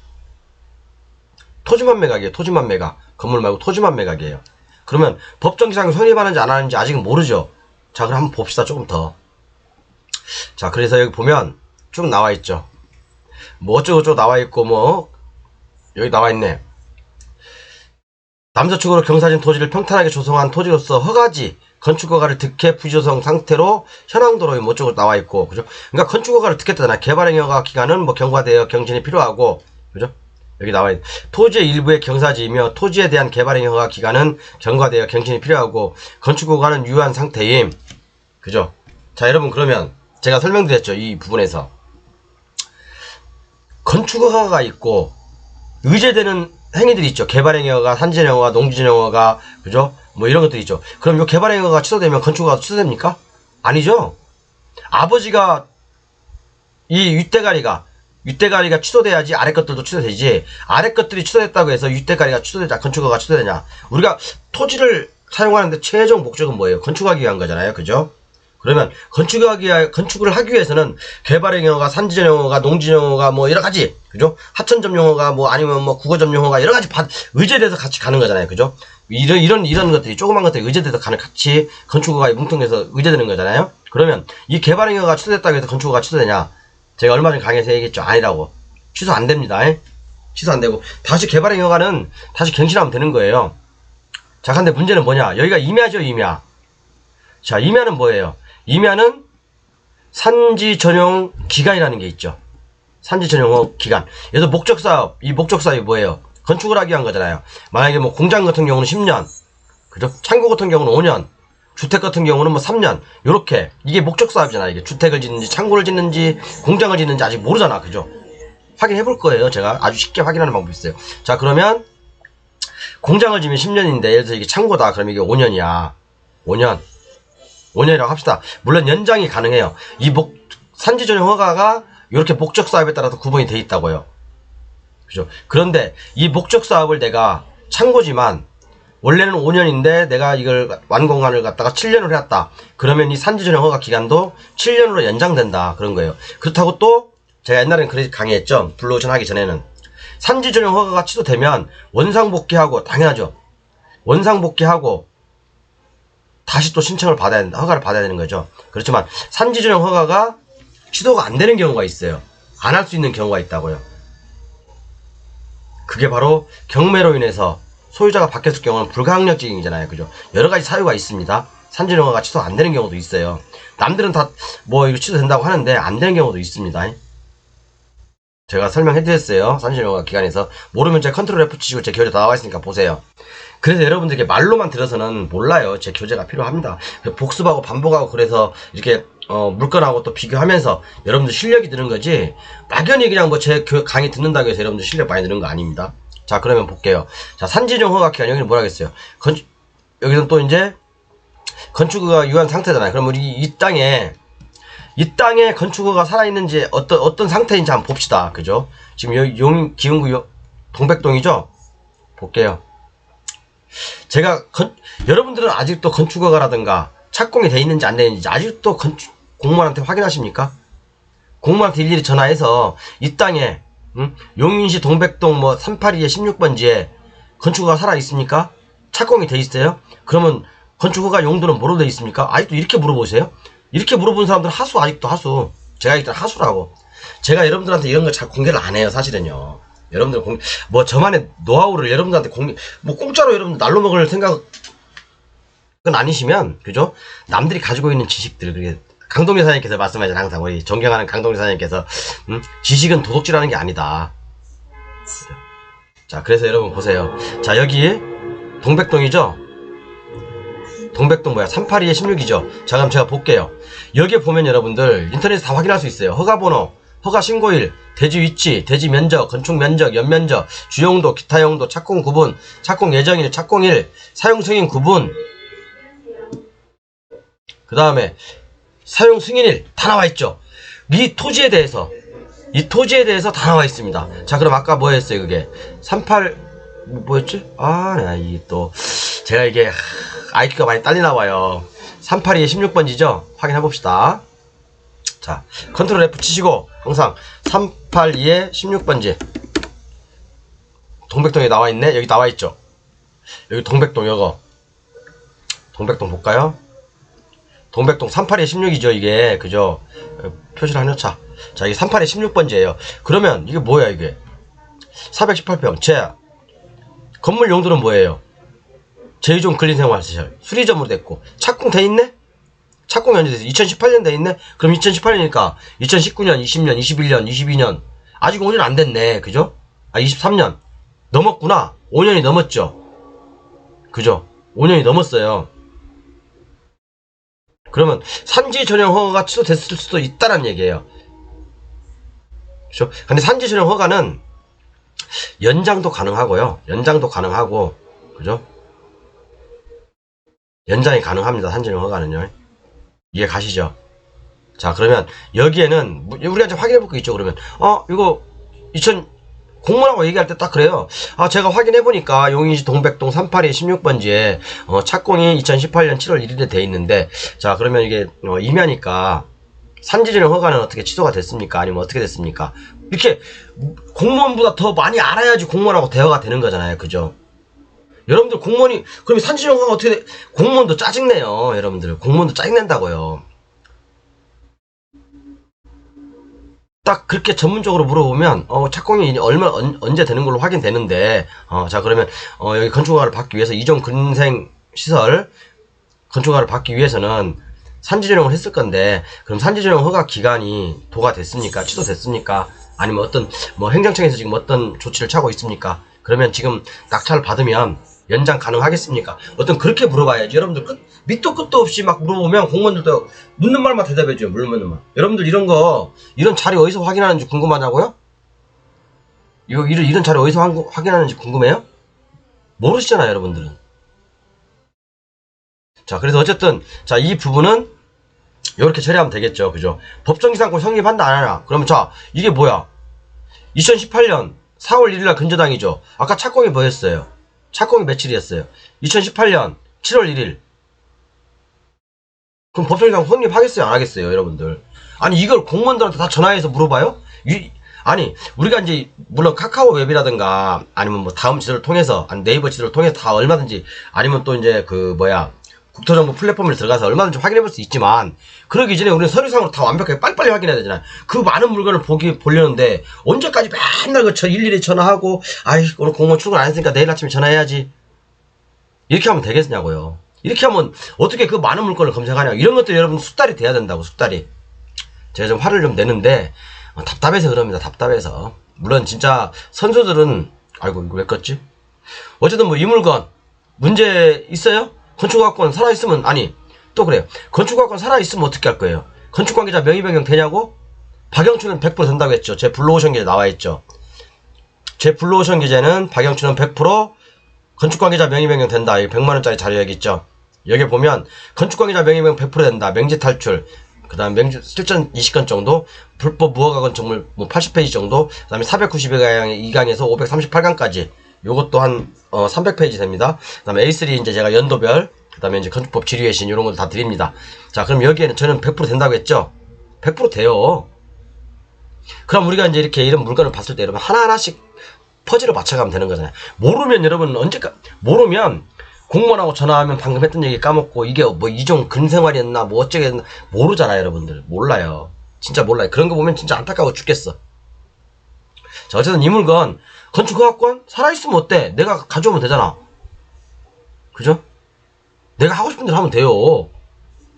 토지만 매각이에요. 토지만 매각. 건물 말고 토지만 매각이에요. 그러면 법정기상에 성립하는지 안 하는지 아직은 모르죠. 자, 그럼 한번 봅시다. 조금 더. 자, 그래서 여기 보면 쭉 나와 있죠. 뭐 어쩌고저쩌고 나와 있고 뭐 여기 나와 있네. 남서쪽으로 경사진 토지를 평탄하게 조성한 토지로서 허가지 건축허가를 득해 부조성 상태로 현황도로에 뭐 어쩌고 나와 있고, 그죠? 그러니까 건축허가를 득했다잖아. 개발행위허가 기간은 뭐 경과되어 경진이 필요하고, 그죠? 여기 나와 있는 토지의 일부의 경사지이며 토지에 대한 개발행위허가 기간은 경과되어 경진이 필요하고 건축허가는 유효한 상태임. 그죠? 자, 여러분, 그러면 제가 설명드렸죠. 이 부분에서 건축허가가 있고 의제되는 행위들이 있죠. 개발행위허가, 산지전용허가, 농지전용허가, 그죠? 뭐 이런 것들이 있죠. 그럼 이 개발행위허가 취소되면 건축허가 취소됩니까? 아니죠. 아버지가 이 윗대가리가 취소돼야지 아래 것들도 취소되지. 아래 것들이 취소됐다고 해서 윗대가리가 취소되자 건축허가 취소되냐? 우리가 토지를 사용하는데 최종 목적은 뭐예요? 건축하기 위한 거잖아요. 그죠? 그러면 건축을 하기 위해서는 개발행위허가, 산지전용허가, 농지전용허가 뭐 여러 가지, 그죠? 하천점용허가 뭐 아니면 뭐 국어점용허가 여러 가지 의제돼서 같이 가는 거잖아요. 그죠? 이런 것들이 조그만 것들이 의제돼서 같이 건축허가에 뭉뚱해서 의제되는 거잖아요. 그러면 이 개발행위허가 취소됐다고 해서 건축허가 취소되냐? 제가 얼마 전에 강의에서 얘기했죠. 아니라고. 취소 안 됩니다. 취소 안 되고 다시 개발행위허가는 다시 갱신하면 되는 거예요. 자, 근데 문제는 뭐냐? 여기가 임야죠, 임야. 자, 임야는 뭐예요? 임야는 산지 전용 기간이라는 게 있죠. 산지 전용 기간. 예를 들어 목적사업, 이 목적사업이 뭐예요? 건축을 하기 위한 거잖아요. 만약에 뭐 공장 같은 경우는 10년, 그죠? 창고 같은 경우는 5년, 주택 같은 경우는 뭐 3년, 요렇게. 이게 목적사업이잖아요. 이게 주택을 짓는지, 창고를 짓는지, 공장을 짓는지 아직 모르잖아. 그죠? 확인해 볼 거예요. 제가 아주 쉽게 확인하는 방법이 있어요. 자, 그러면 공장을 지면 10년인데, 예를 들어서 이게 창고다. 그럼 이게 5년이야. 5년이라고 합시다. 물론 연장이 가능해요. 이 산지 전용 허가가 이렇게 목적 사업에 따라서 구분이 돼 있다고요. 그죠? 그런데 이 목적 사업을 내가 창고지만 원래는 5년인데 내가 이걸 완공안을 갖다가 7년을 해왔다. 그러면 이 산지 전용 허가 기간도 7년으로 연장된다. 그런 거예요. 그렇다고 또 제가 옛날에는 그렇게 강의했죠. 블루오션 하기 전에는 산지 전용 허가가 취소되면 원상복귀하고, 당연하죠. 원상복귀하고 다시 또 신청을 받아야 된다. 허가를 받아야 되는 거죠. 그렇지만 산지전용 허가가 취소가 안 되는 경우가 있어요. 안 할 수 있는 경우가 있다고요. 그게 바로 경매로 인해서 소유자가 바뀌었을 경우는 불가항력징이잖아요. 그죠? 여러 가지 사유가 있습니다. 산지전용 허가가 취소 안 되는 경우도 있어요. 남들은 다 뭐 이거 취소된다고 하는데 안 되는 경우도 있습니다. 제가 설명해드렸어요. 산지전용 허가 기간에서. 모르면 제 컨트롤 F 치시고 제 교재 다 나와 있으니까 보세요. 그래서 여러분들에게 말로만 들어서는 몰라요. 제 교재가 필요합니다. 복습하고 반복하고 그래서 이렇게 물건하고 또 비교하면서 여러분들 실력이 드는 거지, 막연히 그냥 뭐 제 강의 듣는다고 해서 여러분들 실력 많이 드는 거 아닙니다. 자, 그러면 볼게요. 자, 산지전용 허가 기간, 여기는 뭐라 하겠어요? 여기는 또 이제 건축허가 유한 상태잖아요. 그럼 우리 이 땅에 건축허가 살아있는지 어떤 상태인지 한번 봅시다. 그죠? 지금 여기 기흥구 동백동이죠? 볼게요. 제가 여러분들은 아직도 건축허가라든가 착공이 돼 있는지 안 돼 있는지 아직도 공무원한테 확인하십니까? 공무원한테 일일이 전화해서 이 땅에 용인시 동백동 뭐 382에 16번지에 건축허가 살아 있습니까? 착공이 돼 있어요? 그러면 건축허가 용도는 뭐로 돼 있습니까? 아직도 이렇게 물어보세요? 이렇게 물어본 사람들은 하수, 아직도 하수. 제가 일단 하수라고. 제가 여러분들한테 이런 거 잘 공개를 안 해요, 사실은요. 여러분들 뭐 저만의 노하우를 여러분들한테 뭐 공짜로 여러분들 날로 먹을 생각은 아니시면, 그죠? 남들이 가지고 있는 지식들, 그게 강동일 사장님께서 말씀하시잖아요. 항상 우리 존경하는 강동일 사장님께서, 지식은 도둑질하는 게 아니다. 자, 그래서 여러분 보세요. 자, 여기 동백동이죠? 동백동 뭐야? 382에 16이죠? 자, 그럼 제가 볼게요. 여기에 보면 여러분들 인터넷에 다 확인할 수 있어요. 허가번호, 허가 신고일, 대지 위치, 대지 면적, 건축 면적, 연면적, 주용도, 기타 용도, 착공 구분, 착공 예정일, 착공일, 사용 승인 구분, 그 다음에 사용 승인일 다 나와 있죠. 이 토지에 대해서 다 나와 있습니다. 자, 그럼 아까 뭐 했어요? 그게 38 뭐였지? 이게 또 제가 이게 IQ가 많이 딸리나 봐요. 382에 16번지죠? 확인해 봅시다. 자, 컨트롤 F 치시고 항상 382에 16번지 동백동에 나와 있네. 여기 나와 있죠. 여기 동백동 요거. 동백동 볼까요? 동백동 382에 16이죠, 이게. 그죠? 표시를 하놓자. 자, 이게 382에 16번지예요. 그러면 이게 뭐야, 이게? 418평. 제 건물 용도는 뭐예요? 제2종 근린생활시설. 수리점으로 됐고. 착공 돼 있네? 착공 연재 돼서 2018년 돼 있네? 그럼 2018년이니까 2019년, 20년, 21년, 22년. 아직 5년 안 됐네. 그죠? 23년. 넘었구나. 5년이 넘었죠. 그죠? 5년이 넘었어요. 그러면 산지 전용 허가가 취소됐을 수도 있다는 얘기예요. 그죠? 근데 산지 전용 허가는 연장도 가능하고요. 연장도 가능하고, 그죠? 연장이 가능합니다. 산지 전용 허가는요. 이해 가시죠? 자, 그러면 여기에는 우리가 이제 확인해 볼 거 있죠. 그러면 이거 공무원하고 얘기할 때 딱 그래요. 제가 확인해 보니까 용인시 동백동 382 16번지에 착공이 2018년 7월 1일에 돼 있는데, 자, 그러면 이게 임야니까 산지전용 허가는 어떻게 취소가 됐습니까? 아니면 어떻게 됐습니까? 이렇게 공무원보다 더 많이 알아야지 공무원하고 대화가 되는 거잖아요. 그죠? 여러분들 공무원이 그러면 산지전용 허가 어떻게 공무원도 짜증내요. 여러분들 공무원도 짜증낸다고요. 딱 그렇게 전문적으로 물어보면 착공이 언제 되는 걸로 확인되는데, 자, 그러면 여기 건축허가를 받기 위해서 이종 근생 시설 건축허가를 받기 위해서는 산지전용을 했을 건데, 그럼 산지전용 허가 기간이 도가 됐습니까? 취소됐습니까? 아니면 어떤 뭐 행정청에서 지금 어떤 조치를 취하고 있습니까? 그러면 지금 낙찰을 받으면 연장 가능하겠습니까? 어떤 그렇게 물어봐야지. 여러분들 밑도 끝도 없이 막 물어보면 공무원들도 묻는 말만 대답해줘요. 물는 말. 여러분들 이런 자리 어디서 확인하는지 궁금하냐고요? 이런 자리 어디서 확인하는지 궁금해요? 모르시잖아요, 여러분들은. 자, 그래서 어쨌든 자, 이 부분은 이렇게 처리하면 되겠죠. 그죠? 법정기상권 성립한다 안 하나? 그러면 자, 이게 뭐야? 2018년 4월 1일날 근저당이죠. 아까 착공이 뭐였어요? 착공이 며칠이었어요? 2018년 7월 1일. 그럼 법정기상권 성립하겠어요? 안 하겠어요? 여러분들. 아니, 이걸 공무원들한테 다 전화해서 물어봐요? 아니, 우리가 이제 물론 카카오 웹이라든가 아니면 뭐 다음 지도를 통해서, 아니 네이버 지도를 통해서 다 얼마든지, 아니면 또 이제 국토정보 플랫폼을 들어가서 얼마든지 확인해 볼 수 있지만, 그러기 전에 우리는 서류상으로 다 완벽하게 빨리빨리 확인해야 되잖아요. 그 많은 물건을 보려는데 언제까지 맨날 일일이 전화하고, 오늘 공무원 출근 안 했으니까 내일 아침에 전화해야지, 이렇게 하면 되겠냐고요. 이렇게 하면 어떻게 그 많은 물건을 검색하냐. 이런 것들이 여러분 숙달이 돼야 된다고. 숙달이. 제가 좀 화를 좀 내는데 답답해서 그럽니다. 답답해서. 물론 진짜 선수들은 이거 왜 껐지? 어쨌든 뭐 이 물건 문제 있어요? 건축허가권 살아있으면, 또 그래요. 건축허가권 살아있으면 어떻게 할 거예요? 건축관계자 명의 변경 되냐고? 박영춘은 100% 된다고 했죠. 제 블루오션 계좌 나와있죠. 제 블루오션 계좌는 박영춘은 100% 건축관계자 명의 변경 된다. 이 100만원짜리 자료 여기 있죠. 여기 보면 건축관계자 명의 변경 100% 된다. 명지 탈출, 그 다음 실전 20건 정도, 불법 무허가 건축물 80페이지 정도, 그 다음에 492강에서 538강까지 요것도 한 300페이지 됩니다. 그 다음에 A3 이제 제가 연도별, 그 다음에 이제 건축법 지리의 신 이런 걸 다 드립니다. 자, 그럼 여기에는 저는 100% 된다고 했죠. 100% 돼요. 그럼 우리가 이제 이렇게 이런 물건을 봤을 때 여러분 하나하나씩 퍼즐을 맞춰가면 되는 거잖아요. 모르면 여러분 모르면 공무원하고 전화하면 방금 했던 얘기 까먹고, 이게 뭐 이종 근생활이었나 뭐 어쩌겠나 모르잖아요. 여러분들 몰라요. 진짜 몰라요. 그런 거 보면 진짜 안타까워 죽겠어. 자, 어쨌든 이 물건 건축허가권 살아있으면 어때? 내가 가져오면 되잖아. 그죠? 내가 하고 싶은 대로 하면 돼요.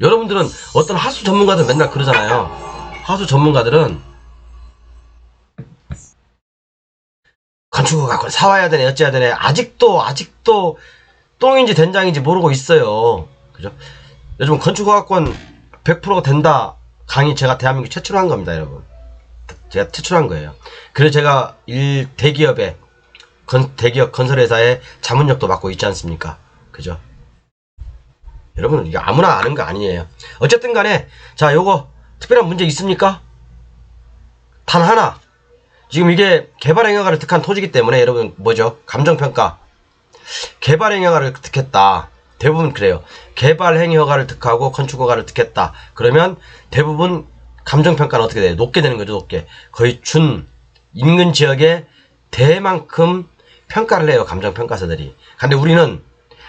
여러분들은 어떤 하수 전문가들 맨날 그러잖아요. 하수 전문가들은 건축허가권 사와야 되네, 어째야 되네. 아직도 똥인지 된장인지 모르고 있어요. 그죠? 요즘 건축허가권 100% 된다 강의 제가 대한민국 최초로 한 겁니다, 여러분. 제가 최초로 한 거예요. 그래서 제가 대기업 건설회사의 자문역도 맡고 있지 않습니까? 그죠? 여러분, 이게 아무나 아는 거 아니에요. 어쨌든 간에, 자, 요거, 특별한 문제 있습니까? 단 하나. 지금 이게 개발행위허가를 득한 토지이기 때문에 여러분, 뭐죠? 감정평가. 개발행위허가를 득했다. 대부분 그래요. 개발행위허가를 득하고 건축허가를 득했다. 그러면 대부분 감정평가는 어떻게 돼요? 높게 되는 거죠, 높게. 거의 인근 지역에 대만큼 평가를 해요, 감정평가사들이. 근데 우리는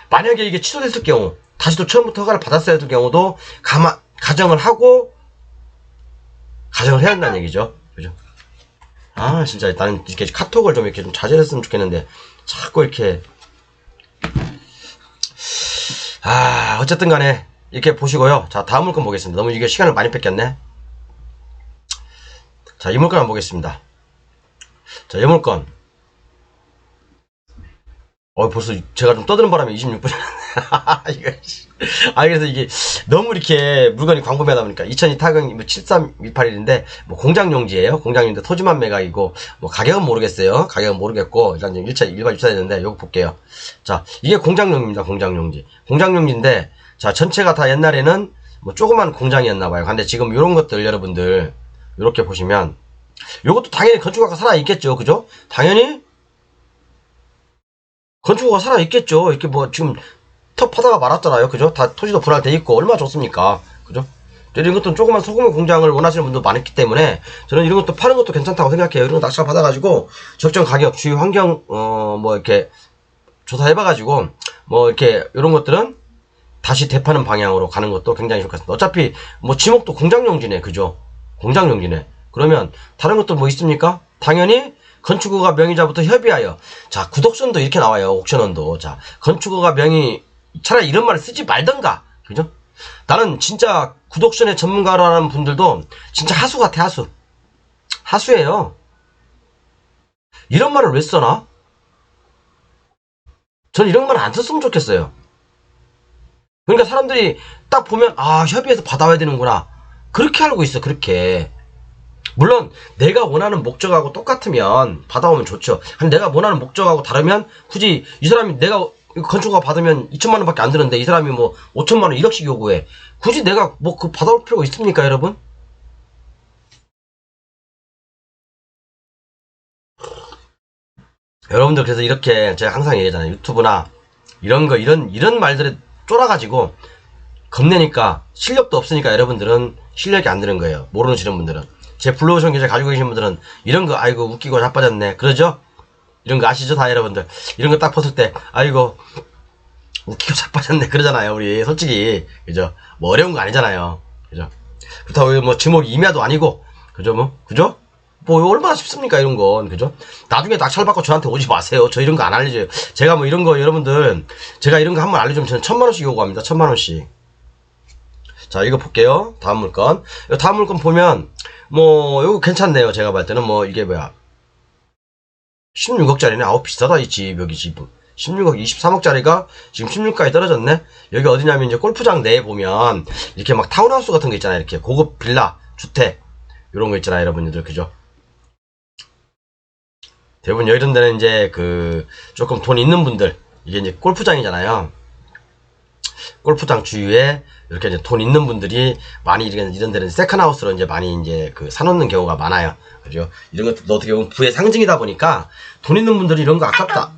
만약에 이게 취소됐을 경우, 다시 또 처음부터 허가를 받았어야 될 경우도 가정을 하고 가정을 해야 한다는 얘기죠. 그죠? 아, 진짜 나는 이렇게 카톡을 좀 이렇게 좀 자제했으면 좋겠는데 자꾸 이렇게 어쨌든 간에 이렇게 보시고요. 자, 다음 물건 보겠습니다. 너무 이게 시간을 많이 뺏겼네. 자, 이 물건 한번 보겠습니다. 자, 이 물건. 벌써 제가 좀 떠드는 바람에 26분이 그래서 이게 너무 이렇게 물건이 광범위하다 보니까 2002 타경 7318인데 뭐 공장용지예요. 공장용지인데 토지만 매각이고 뭐 가격은 모르겠어요. 가격은 모르겠고 일단 지금 일반 입사했는데 요거 볼게요. 자, 이게 공장용입니다. 공장용지. 공장용지인데 자, 전체가 다 옛날에는 뭐 조그만 공장이었나봐요. 근데 지금 요런 것들 여러분들 요렇게 보시면 요것도 당연히 건축가가 살아있겠죠. 그죠? 당연히 건축가가 살아있겠죠. 이렇게 뭐 지금 텁하다가 말았잖아요. 그죠? 다 토지도 분할돼 있고 얼마나 좋습니까? 그죠? 이런 것도 조그만 소규모 공장을 원하시는 분도 많기 때문에 저는 이런 것도 파는 것도 괜찮다고 생각해요. 이런 거 낙찰 받아가지고 적정 가격, 주위 환경 뭐 이렇게 조사해봐가지고 뭐 이렇게 이런 것들은 다시 되파는 방향으로 가는 것도 굉장히 좋겠습니다. 어차피 뭐 지목도 공장용지네. 그죠? 공장용지네. 그러면 다른 것도 뭐 있습니까? 당연히 건축허가 명의자부터 협의하여. 자, 구독선도 이렇게 나와요. 옥션원도. 자, 건축허가 명의 차라리 이런 말을 쓰지 말던가. 그죠? 나는 진짜 구독선의 전문가라는 분들도 진짜 하수 같아, 하수. 하수예요. 이런 말을 왜 써나? 전 이런 말 안 썼으면 좋겠어요. 그러니까 사람들이 딱 보면 협의해서 받아와야 되는구나. 그렇게 알고 있어. 그렇게. 물론 내가 원하는 목적하고 똑같으면 받아오면 좋죠. 근데 내가 원하는 목적하고 다르면 굳이 이 사람이 내가 건축허가 받으면 2천만 원밖에 안 드는데 이 사람이 뭐 5천만 원 1억씩 요구해. 굳이 내가 뭐 그 받아올 필요가 있습니까, 여러분? 여러분들 그래서 이렇게 제가 항상 얘기하잖아요. 유튜브나 이런 거 이런 말들에 쫄아가지고 겁내니까 실력도 없으니까 여러분들은 실력이 안 드는 거예요. 모르시는 분들은. 제 블루오션 계좌 가지고 계신 분들은 이런 거 아이고 웃기고 자빠졌네. 그러죠? 이런 거 아시죠? 다 여러분들. 이런 거 딱 봤을 때 아이고 웃기고 자빠졌네. 그러잖아요. 우리 솔직히. 그죠? 뭐 어려운 거 아니잖아요. 그죠? 그렇다고 뭐 지목이 임야도 아니고 그죠? 뭐 그죠? 뭐 얼마나 쉽습니까 이런 건. 그죠? 나중에 낙찰받고 저한테 오지 마세요. 저 이런 거 안 알려줘요. 제가 뭐 이런 거 여러분들 제가 이런 거 한번 알려주면 저는 1,000만 원씩 요구합니다. 1,000만 원씩. 자, 이거 볼게요. 다음 물건. 다음 물건 보면 뭐 이거 괜찮네요. 제가 봤을 때는 뭐 이게 뭐야 16억짜리네. 아우 비싸다 이 집. 여기 집 16억 23억짜리가 지금 16까지 떨어졌네. 여기 어디냐면 이제 골프장 내에 보면 이렇게 막 타운하우스 같은 거 있잖아요. 이렇게 고급 빌라 주택 이런 거 있잖아요. 여러분들 그죠? 대부분 이런 데는 이제 그 조금 돈 있는 분들 이게 이제 골프장이잖아요. 골프장 주위에 이렇게 이제 돈 있는 분들이 많이 이런 데는 세컨하우스로 이제 많이 이제 그 사놓는 경우가 많아요. 그죠? 이런 것도 어떻게 보면 부의 상징이다 보니까 돈 있는 분들이 이런 거 아깝다.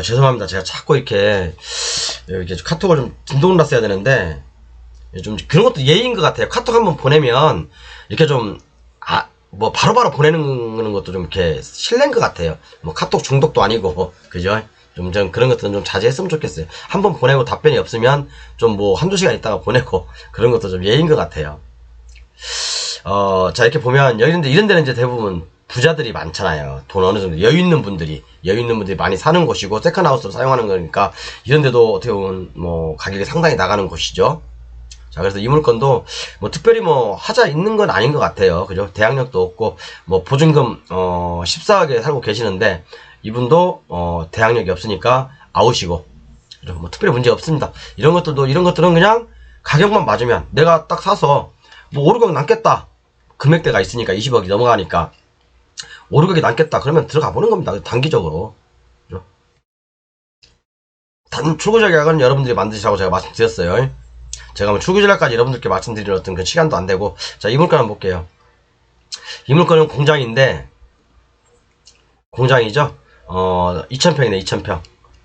죄송합니다. 제가 자꾸 이렇게 카톡을 좀 진동을 놨어야 되는데 좀 그런 것도 예의인 것 같아요. 카톡 한번 보내면 이렇게 좀 뭐 바로바로 보내는 것도 좀 이렇게 실례인 것 같아요. 뭐 카톡 중독도 아니고 그죠? 좀 그런 것들은 좀 자제했으면 좋겠어요. 한번 보내고 답변이 없으면 좀 뭐 한두 시간 있다가 보내고 그런 것도 좀 예인 것 같아요. 자, 이렇게 보면 이런 데는 이제 대부분 부자들이 많잖아요. 돈 어느 정도 여유 있는 분들이 많이 사는 곳이고 세컨하우스로 사용하는 거니까 이런 데도 어떻게 보면 뭐 가격이 상당히 나가는 곳이죠. 자, 그래서 이 물건도 뭐 특별히 뭐 하자 있는 건 아닌 것 같아요. 그죠? 대항력도 없고 뭐 보증금 14억에 살고 계시는데 이분도 대항력이 없으니까 아웃이고, 그죠? 뭐 특별히 문제 없습니다. 이런 것들은 그냥 가격만 맞으면 내가 딱 사서 뭐 5, 6억 남겠다. 금액대가 있으니까 20억이 넘어가니까 5, 6억이 남겠다. 그러면 들어가 보는 겁니다. 단기적으로. 그죠? 출구 전략은 여러분들이 만드시라고 제가 말씀드렸어요. 제가 뭐 출구 전략까지 여러분들께 말씀드리는 어떤 그 시간도 안 되고. 자, 이 물건 한번 볼게요. 이 물건은 공장인데, 공장이죠? 2000평이네, 2000평.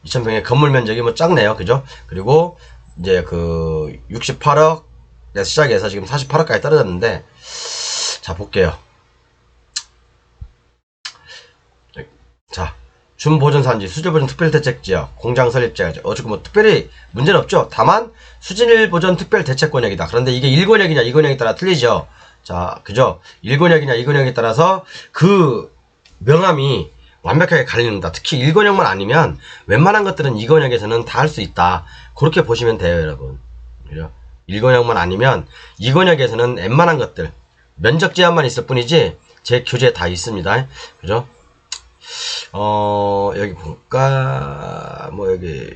2000평의 건물 면적이 뭐 작네요. 그죠? 그리고 이제 그 68억 시작해서 지금 48억까지 떨어졌는데, 자, 볼게요. 자, 준보존산지, 수질보존 특별대책지역, 공장 설립제가, 어쨌든 뭐 특별히 문제는 없죠. 다만 수질보존 특별대책권역이다. 그런데 이게 1권역이냐 2권역에 따라 틀리죠. 자, 그죠? 1권역이냐 2권역에 따라서 그 명함이 완벽하게 갈립니다. 특히 1권역만 아니면 웬만한 것들은 2권역에서는 다 할 수 있다. 그렇게 보시면 돼요, 여러분. 그죠? 1권역만 아니면 2권역에서는 웬만한 것들, 면적 제한만 있을 뿐이지 제 교재에 다 있습니다. 그죠? 여기 볼까, 뭐, 여기,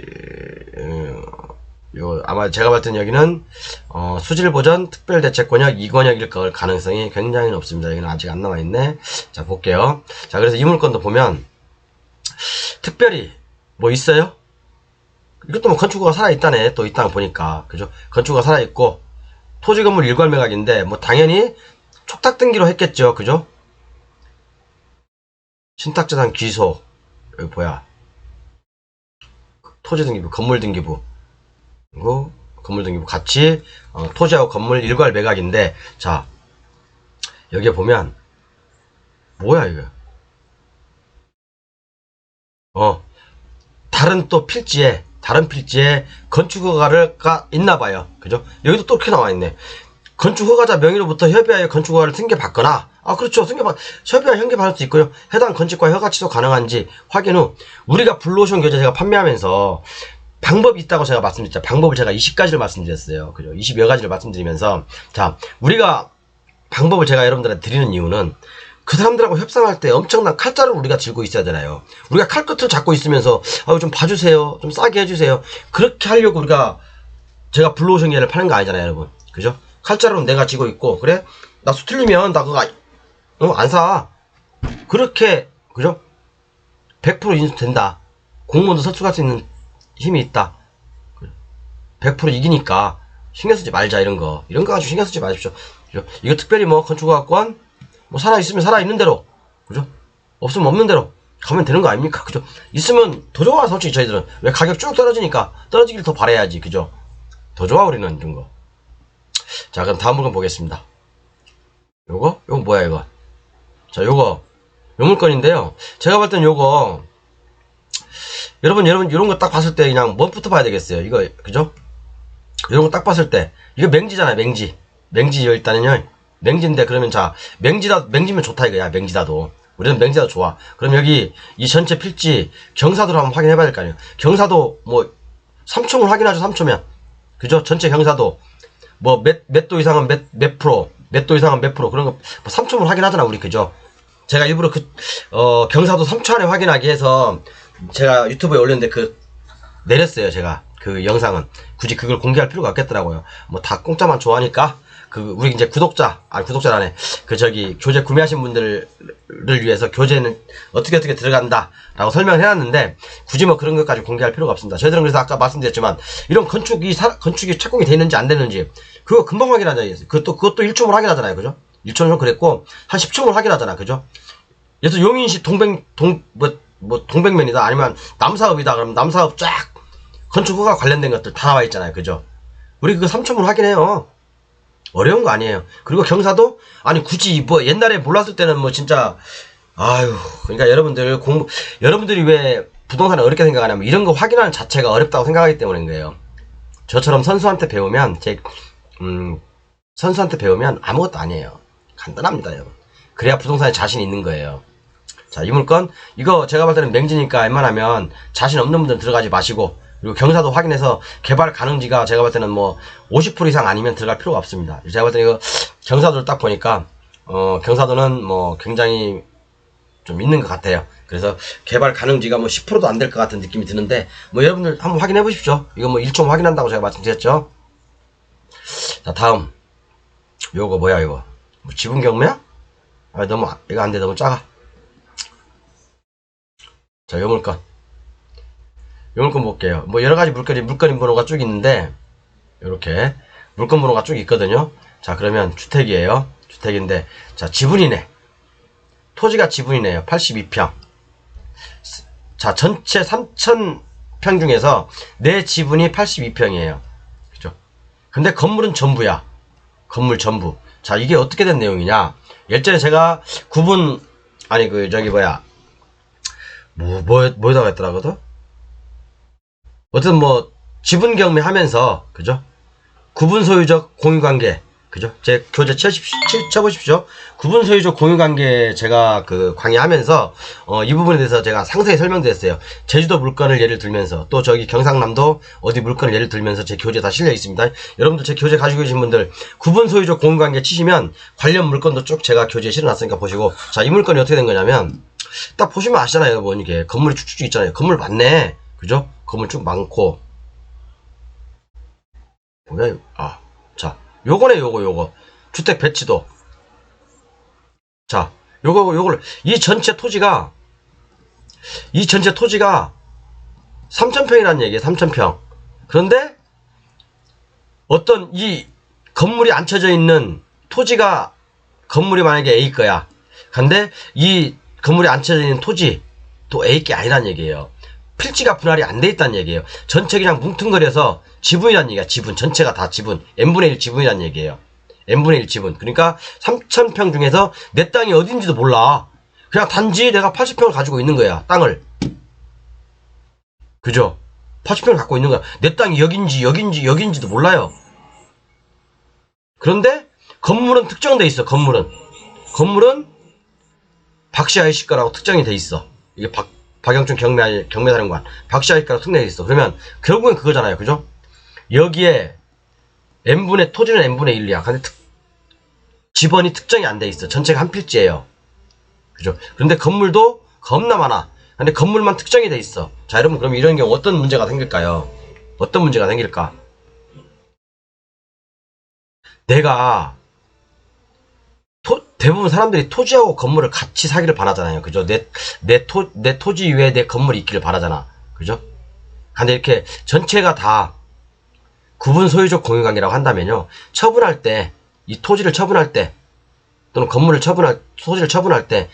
요, 아마 제가 봤을 땐 여기는, 수질보전 특별대책권역 2권역일 가능성이 굉장히 높습니다. 여기는 아직 안 나와있네. 자, 볼게요. 자, 그래서 이 물건도 보면, 특별히, 뭐 있어요? 이것도 뭐 건축허가 살아있다네. 또 이 땅 보니까. 그죠? 건축허가 살아있고, 토지건물 일괄매각인데, 뭐 당연히 촉탁 등기로 했겠죠. 그죠? 신탁재산 귀소, 여기 뭐야, 토지등기부, 건물등기부, 그리고 건물등기부 같이 토지하고 건물 일괄 매각인데, 자, 여기에 보면 뭐야 이거, 다른 필지에 건축허가가 있나봐요. 그죠? 여기도 또 이렇게 나와있네. 건축허가자 명의로부터 협의하여 건축허가를 승계받거나, 그렇죠. 협의하여 승계받을 수 있고요. 해당 건축과 허가 취소 가능한지 확인 후, 우리가 블루오션 교재 제가 판매하면서 방법이 있다고 제가 말씀드렸죠. 방법을 제가 20가지를 말씀드렸어요. 그죠? 20여 가지를 말씀드리면서, 자, 우리가 방법을 제가 여러분들한테 드리는 이유는 그 사람들하고 협상할 때 엄청난 칼자루를 우리가 들고 있어야 되나요? 우리가 칼끝을 잡고 있으면서, 좀 봐주세요. 좀 싸게 해주세요. 그렇게 하려고 제가 블루오션 교재를 파는 거 아니잖아요, 여러분. 그죠? 칼자루는 내가 쥐고 있고, 그래? 나 수 틀리면 나 그거 안 사. 그렇게, 그죠? 100% 인수된다. 공무원도 서출할 수 있는 힘이 있다. 100% 이기니까 신경 쓰지 말자, 이런 거 가지고 신경 쓰지 마십시오. 그죠? 이거 특별히 뭐 건축허가권 뭐 살아있으면 살아있는 대로, 그죠? 없으면 없는 대로 가면 되는 거 아닙니까? 그죠? 있으면 더 좋아. 솔직히 저희들은 왜 가격 쭉 떨어지니까 떨어지길 더 바라야지. 그죠? 더 좋아 우리는 이런 거. 자, 그럼 다음 물건 보겠습니다. 요거 뭐야 이거. 자, 요 물건인데요. 제가 볼 땐 요거, 여러분 이런 거 딱 봤을 때 그냥 뭐부터 봐야 되겠어요. 이거, 그죠? 이런 거 딱 봤을 때 이거 맹지잖아요. 맹지 일단은요. 맹지인데, 그러면 자, 맹지면 좋다 이거야. 맹지다도 우리는 맹지다도 좋아. 그럼 여기 이 전체 필지 경사도를 한번 확인해 봐야 될 거 아니에요. 경사도 뭐 3초면 확인하죠. 3초면, 그죠? 전체 경사도 뭐 몇 도 이상은 몇 프로, 몇 도 이상은 몇 프로, 그런 거 뭐 3초면 확인하잖아 우리. 그죠? 제가 일부러 경사도 3초 안에 확인하기 해서 제가 유튜브에 올렸는데 내렸어요. 제가 그 영상은 굳이 그걸 공개할 필요가 없겠더라고요. 뭐 다 공짜만 좋아하니까, 우리 이제 구독자라네. 교재 구매하신 분들을 위해서 교재는 어떻게 들어간다 라고 설명을 해놨는데, 굳이 뭐 그런 것까지 공개할 필요가 없습니다. 저희들은 그래서 아까 말씀드렸지만, 이런 건축이 착공이 돼 있는지 안 되는지 그거 금방 확인하잖아요. 그것도 1초면 확인하잖아요. 그죠? 1초면 그랬고 한 10초면 확인하잖아. 그죠? 예를 들어 용인시 동백면이다, 아니면 남사업이다, 그러면 남사업 쫙 건축허가 관련된 것들 다 나와 있잖아요. 그죠? 우리 그거 3초면 확인해요. 어려운 거 아니에요. 그리고 경사도, 굳이 뭐 옛날에 몰랐을 때는 뭐 진짜, 그러니까 여러분들이 왜 부동산을 어렵게 생각하냐면 이런 거 확인하는 자체가 어렵다고 생각하기 때문인 거예요. 저처럼 선수한테 배우면 아무것도 아니에요. 간단합니다, 여러분. 그래야 부동산에 자신이 있는 거예요. 자, 이 물건 이거 제가 봤을 때는 맹지니까 웬만하면 자신 없는 분들은 들어가지 마시고, 그리고 경사도 확인해서 개발 가능지가 제가 봤을 때는 뭐 50% 이상 아니면 들어갈 필요가 없습니다. 제가 봤을 때 이거 경사도를 딱 보니까 경사도는 뭐 굉장히 좀 있는 것 같아요. 그래서 개발 가능지가 뭐 10%도 안 될 것 같은 느낌이 드는데, 뭐 여러분들 한번 확인해 보십시오. 이거 뭐 1총 확인한다고 제가 말씀드렸죠. 자, 다음 요거 뭐야 이거, 뭐 지분 경매야? 아, 너무 이거 안 돼, 너무 작아. 자, 요 물건 볼게요. 뭐 여러 가지 물건 번호가 쭉 있는데, 요렇게 물건 번호가 쭉 있거든요. 자, 그러면 주택이에요. 주택인데, 자, 지분이네. 토지가 지분이네요. 82평. 자, 전체 3,000평 중에서 내 지분이 82평이에요. 그죠? 근데 건물은 전부야. 건물 전부. 자, 이게 어떻게 된 내용이냐? 예전에 제가 구분, 아니, 뭐에다가 했더라거든? 어쨌든 뭐, 지분 경매 하면서, 그죠? 구분 소유적 공유관계, 그죠? 제 교재 쳐보십시오. 구분 소유적 공유관계 제가 강의하면서, 이 부분에 대해서 제가 상세히 설명드렸어요. 제주도 물건을 예를 들면서, 또 저기 경상남도 어디 물건을 예를 들면서 제 교재 다 실려 있습니다. 여러분들 제 교재 가지고 계신 분들, 구분 소유적 공유관계 치시면 관련 물건도 쭉 제가 교재에 실어놨으니까 보시고, 자, 이 물건이 어떻게 된 거냐면, 딱 보시면 아시잖아요, 여러분. 이게 건물이 쭉쭉 있잖아요. 건물 많네. 그죠? 건물 쭉 많고. 뭐야, 아, 자, 요거네, 요거. 주택 배치도. 자, 요걸, 이 전체 토지가 3,000평이라는 얘기예요, 3,000평. 그런데, 어떤 이 건물이 앉혀져 있는 토지가, 건물이 만약에 A 거야. 근데, 이 건물이 앉혀져 있는 토지, 또 A 게 아니란 얘기예요. 필지가 분할이 안 돼 있다는 얘기예요. 전체 그냥 뭉퉁거려서 지분이란 얘기야. 지분. 전체가 다 지분. n분의 1 지분이란 얘기예요. n분의 1 지분. 그러니까 3,000평 중에서 내 땅이 어딘지도 몰라. 그냥 단지 내가 80평을 가지고 있는 거야. 땅을. 그죠? 80평을 갖고 있는 거야. 내 땅이 여긴지도 몰라요. 그런데 건물은 특정돼 있어. 건물은 박씨 아이씨 거라고 특정이 돼 있어. 이게 박영춘 경매사령관 박씨 아이씨 거라고 특정돼 있어. 그러면 결국엔 그거잖아요. 그죠? 여기에 토지는 n분의 1이야. 근데 지번이 특정이 안 돼 있어. 전체가 한 필지예요. 그죠? 그런데 건물도 겁나 많아. 근데 건물만 특정이 돼 있어. 자, 여러분, 그럼 이런 경우 어떤 문제가 생길까요? 어떤 문제가 생길까? 내가 대부분 사람들이 토지하고 건물을 같이 사기를 바라잖아요. 그죠? 내 토지 위에 내 건물이 있기를 바라잖아. 그죠? 근데 이렇게 전체가 다 구분 소유적 공유관계라고 한다면요. 처분할 때, 이 토지를 처분할 때, 또는 토지를 처분할 때,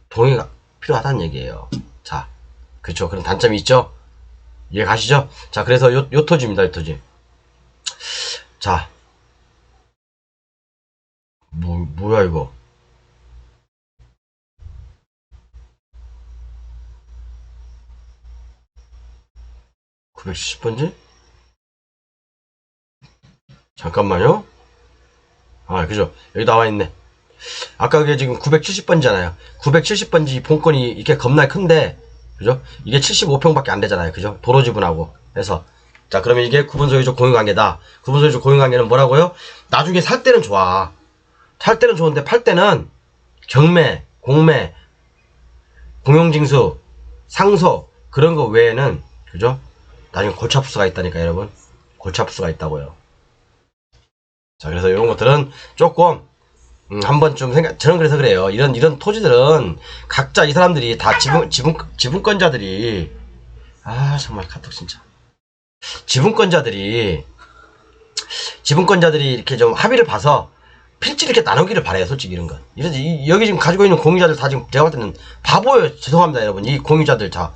동의가 필요하다는 얘기예요. 자, 그쵸. 그런 단점이 있죠? 이해 가시죠? 자, 그래서 요 토지입니다, 요 토지. 자. 뭐야, 이거. (970번지) 잠깐만요. 아, 그죠. 여기 나와있네. 아까 그게 지금 970번지잖아요. 970번지 본건이 이렇게 겁나 큰데, 그죠? 이게 75평밖에 안 되잖아요. 그죠? 도로 지분하고 해서. 자, 그러면 이게 구분소유적 공유관계다. 구분소유적 공유관계는 뭐라고요? 나중에 살 때는 좋아. 살 때는 좋은데 팔 때는 경매, 공매, 공용징수, 상속 그런 거 외에는, 그죠? 나중에 골치 아플 수가 있다니까, 여러분. 골치 아플 수가 있다고요. 자, 그래서 이런 것들은 조금 한번 좀 저는 그래서 그래요. 이런 토지들은 각자 이 사람들이 다 지분권자들이, 아, 정말 카톡 진짜. 지분권자들이 이렇게 좀 합의를 봐서 필지를 이렇게 나누기를 바래요. 솔직히 이런 건. 여기 지금 가지고 있는 공유자들 다 지금 제가 볼 때는 바보예요. 죄송합니다, 여러분. 이 공유자들 다.